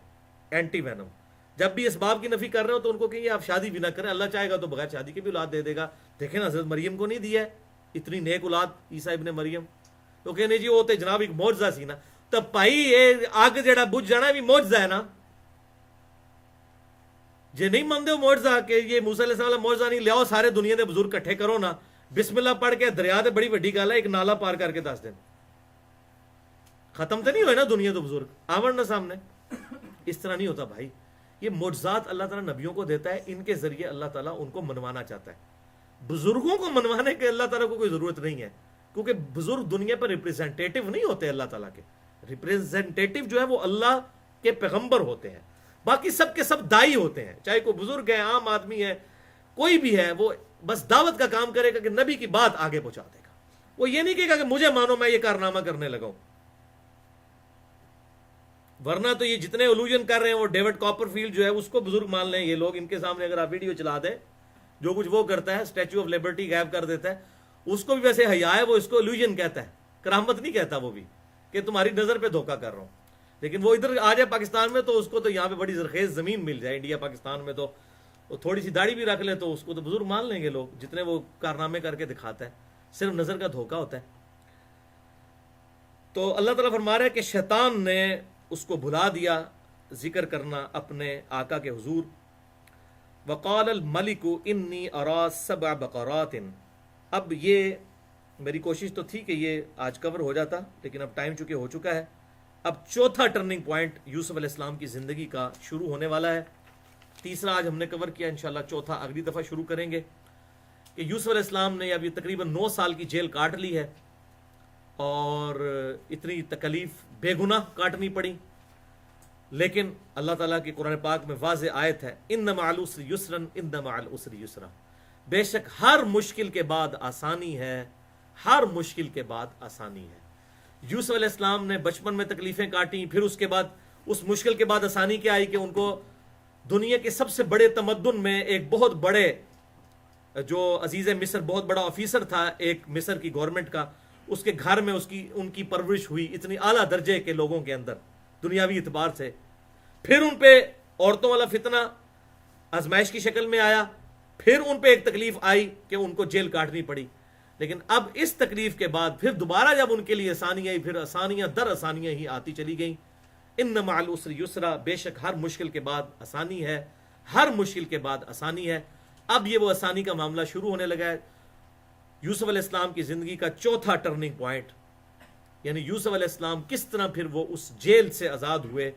اینٹی وینم، جب بھی اسباب کی نفی کر رہے ہو تو ان کو کہیں آپ شادی بھی نہ کریں، اللہ چاہے گا تو بغیر شادی کے بھی اولاد دے دے گا. دیکھیں نا حضرت مریم کو نہیں دیا ہے اتنی نیک اولاد عیسیٰ ابن مریم. تو کہنے جی وہ تو جناب ایک معجزہ سی نا. تو بھائی یہ اگ جڑا بجھ جانا بھی معجزہ ہے نا. جے نہیں مانتے ہو معجزہ کہ یہ موسیٰ علیہ السلام معجزہ نہیں، لیاؤ سارے دنیا دے بزرگ کٹھے کرو نا، بسم اللہ پڑھ کے دریا تے بڑی وڈی گل ہے، ایک نالا پار کر کے دس دیں. ختم تو نہیں ہوئے نا دنیا تو بزرگ آون نا سامنے. اس طرح نہیں ہوتا بھائی. یہ معجزات اللہ تعالیٰ نبیوں کو دیتا ہے، ان کے ذریعے اللہ تعالیٰ ان کو منوانا چاہتا ہے. بزرگوں کو منوانے کے اللہ تعالیٰ کو کوئی ضرورت نہیں ہے، کیونکہ بزرگ دنیا پر ریپریزنٹیٹیو نہیں ہوتے اللہ تعالیٰ کے. ریپریزنٹیٹیو جو ہے وہ اللہ کے پیغمبر ہوتے ہیں، باقی سب کے سب دائی ہوتے ہیں. چاہے کوئی بزرگ ہے، عام آدمی ہے، کوئی بھی ہے، وہ بس دعوت کا کام کرے گا کہ نبی کی بات آگے پہنچا دے گا. وہ یہ نہیں کہے گا کہ مجھے مانو میں یہ کارنامہ کرنے لگا ہوں. ورنہ تو یہ جتنے الوژن کر رہے ہیں وہ ڈیوڈ کاپر فیلڈ جو ہے اس کو بزرگ مان لیں یہ لوگ. ان کے سامنے اگر آپ ویڈیو چلا دیں جو کچھ وہ کرتا ہے، اسٹیچو آف لبرٹی غائب کر دیتا ہے، اس کو بھی ویسے حیا ہے، وہ اس کو الوژن کہتا ہے، کرامت نہیں کہتا وہ بھی، کہ تمہاری نظر پہ دھوکہ کر رہا ہوں. لیکن وہ ادھر آ جائے پاکستان میں تو اس کو تو یہاں پہ بڑی زرخیز زمین مل جائے. انڈیا پاکستان میں تو وہ تھوڑی سی داڑھی بھی رکھ لے تو اس کو تو بزرگ مان لیں گے لوگ، جتنے وہ کارنامے کر کے دکھاتا ہے. صرف نظر کا دھوکہ ہوتا ہے. تو اللہ تعالیٰ فرما رہا ہے کہ شیطان نے اس کو بھلا دیا ذکر کرنا اپنے آقا کے حضور. وقال الملک انی ارا 7 بقرات. اب یہ میری کوشش تو تھی کہ یہ آج کور ہو جاتا، لیکن اب ٹائم چونکہ ہو چکا ہے. اب چوتھا ٹرننگ پوائنٹ یوسف علیہ السلام کی زندگی کا شروع ہونے والا ہے. تیسرا آج ہم نے کور کیا، انشاءاللہ چوتھا اگلی دفعہ شروع کریں گے. کہ یوسف علیہ السلام نے اب یہ تقریباً 9 سال کی جیل کاٹ لی ہے، اور اتنی تکلیف بے گناہ کاٹنی پڑی. لیکن اللہ تعالیٰ کی قرآن پاک میں واضح آیت ہے، ان مع العسر یسرا ان مع العسر یسرا. بے شک ہر مشکل کے بعد آسانی ہے، ہر مشکل کے بعد آسانی ہے. یوسف علیہ السلام نے بچپن میں تکلیفیں کاٹیں، پھر اس کے بعد اس مشکل کے بعد آسانی کیا آئی کہ ان کو دنیا کے سب سے بڑے تمدن میں ایک بہت بڑے جو عزیز مصر بہت بڑا آفیسر تھا ایک مصر کی گورنمنٹ کا، اس کے گھر میں ان کی پرورش ہوئی اتنی اعلیٰ درجے کے لوگوں کے اندر دنیاوی اعتبار سے. پھر ان پہ عورتوں والا فتنہ آزمائش کی شکل میں آیا، پھر ان پہ ایک تکلیف آئی کہ ان کو جیل کاٹنی پڑی. لیکن اب اس تکلیف کے بعد پھر دوبارہ جب ان کے لیے آسانی آئی، پھر آسانیاں در آسانیاں ہی آتی چلی گئیں. ان مع العسر یسرا، بے شک ہر مشکل کے بعد آسانی ہے، ہر مشکل کے بعد آسانی ہے. اب یہ وہ آسانی کا معاملہ شروع ہونے لگا ہے. یوسف علیہ السلام کی زندگی کا چوتھا ٹرننگ پوائنٹ، یعنی یوسف علیہ السلام کس طرح پھر وہ اس جیل سے آزاد ہوئے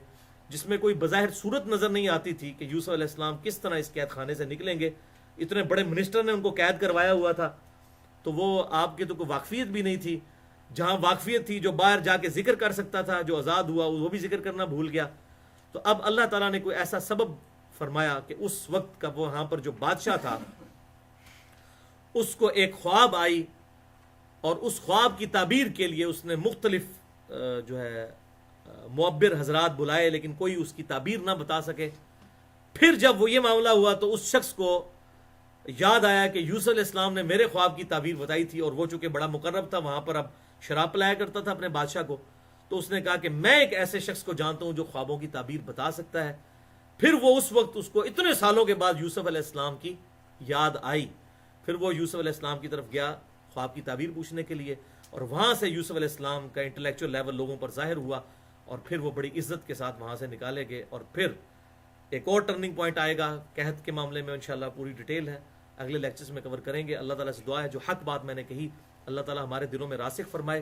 جس میں کوئی بظاہر صورت نظر نہیں آتی تھی کہ یوسف علیہ السلام کس طرح اس قید خانے سے نکلیں گے. اتنے بڑے منسٹر نے ان کو قید کروایا ہوا تھا، تو وہ آپ کی تو کوئی واقفیت بھی نہیں تھی. جہاں واقفیت تھی، جو باہر جا کے ذکر کر سکتا تھا، جو آزاد ہوا وہ بھی ذکر کرنا بھول گیا. تو اب اللہ تعالیٰ نے کوئی ایسا سبب فرمایا کہ اس وقت کا وہ وہاں پر جو بادشاہ تھا اس کو ایک خواب آئی، اور اس خواب کی تعبیر کے لیے اس نے مختلف جو ہے معبر حضرات بلائے لیکن کوئی اس کی تعبیر نہ بتا سکے. پھر جب وہ یہ معاملہ ہوا تو اس شخص کو یاد آیا کہ یوسف علیہ السلام نے میرے خواب کی تعبیر بتائی تھی، اور وہ چونکہ بڑا مقرب تھا وہاں پر اب شراب پلایا کرتا تھا اپنے بادشاہ کو، تو اس نے کہا کہ میں ایک ایسے شخص کو جانتا ہوں جو خوابوں کی تعبیر بتا سکتا ہے. پھر وہ اس وقت اس کو اتنے سالوں کے بعد یوسف علیہ السلام کی یاد آئی. پھر وہ یوسف علیہ السلام کی طرف گیا خواب کی تعبیر پوچھنے کے لیے، اور وہاں سے یوسف علیہ السلام کا انٹلیکچوئل لیول لوگوں پر ظاہر ہوا، اور پھر وہ بڑی عزت کے ساتھ وہاں سے نکالے گئے. اور پھر ایک اور ٹرننگ پوائنٹ آئے گا قحط کے معاملے میں، انشاءاللہ پوری ڈیٹیل ہے اگلے لیکچرز میں کور کریں گے. اللہ تعالیٰ سے دعا ہے جو حق بات میں نے کہی اللہ تعالیٰ ہمارے دلوں میں راسخ فرمائے.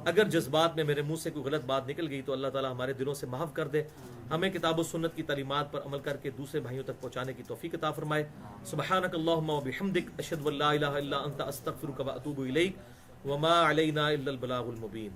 اگر جذبات میں میرے منہ سے کوئی غلط بات نکل گئی تو اللہ تعالیٰ ہمارے دلوں سے محو کر دے. ہمیں کتاب و سنت کی تعلیمات پر عمل کر کے دوسرے بھائیوں تک پہنچانے کی توفیق عطا فرمائے. سبحانک اللہم و بحمدک اشہد ان لا الہ الا انت استغفرک و اتوب الیک وما علینا الا البلاغ المبین.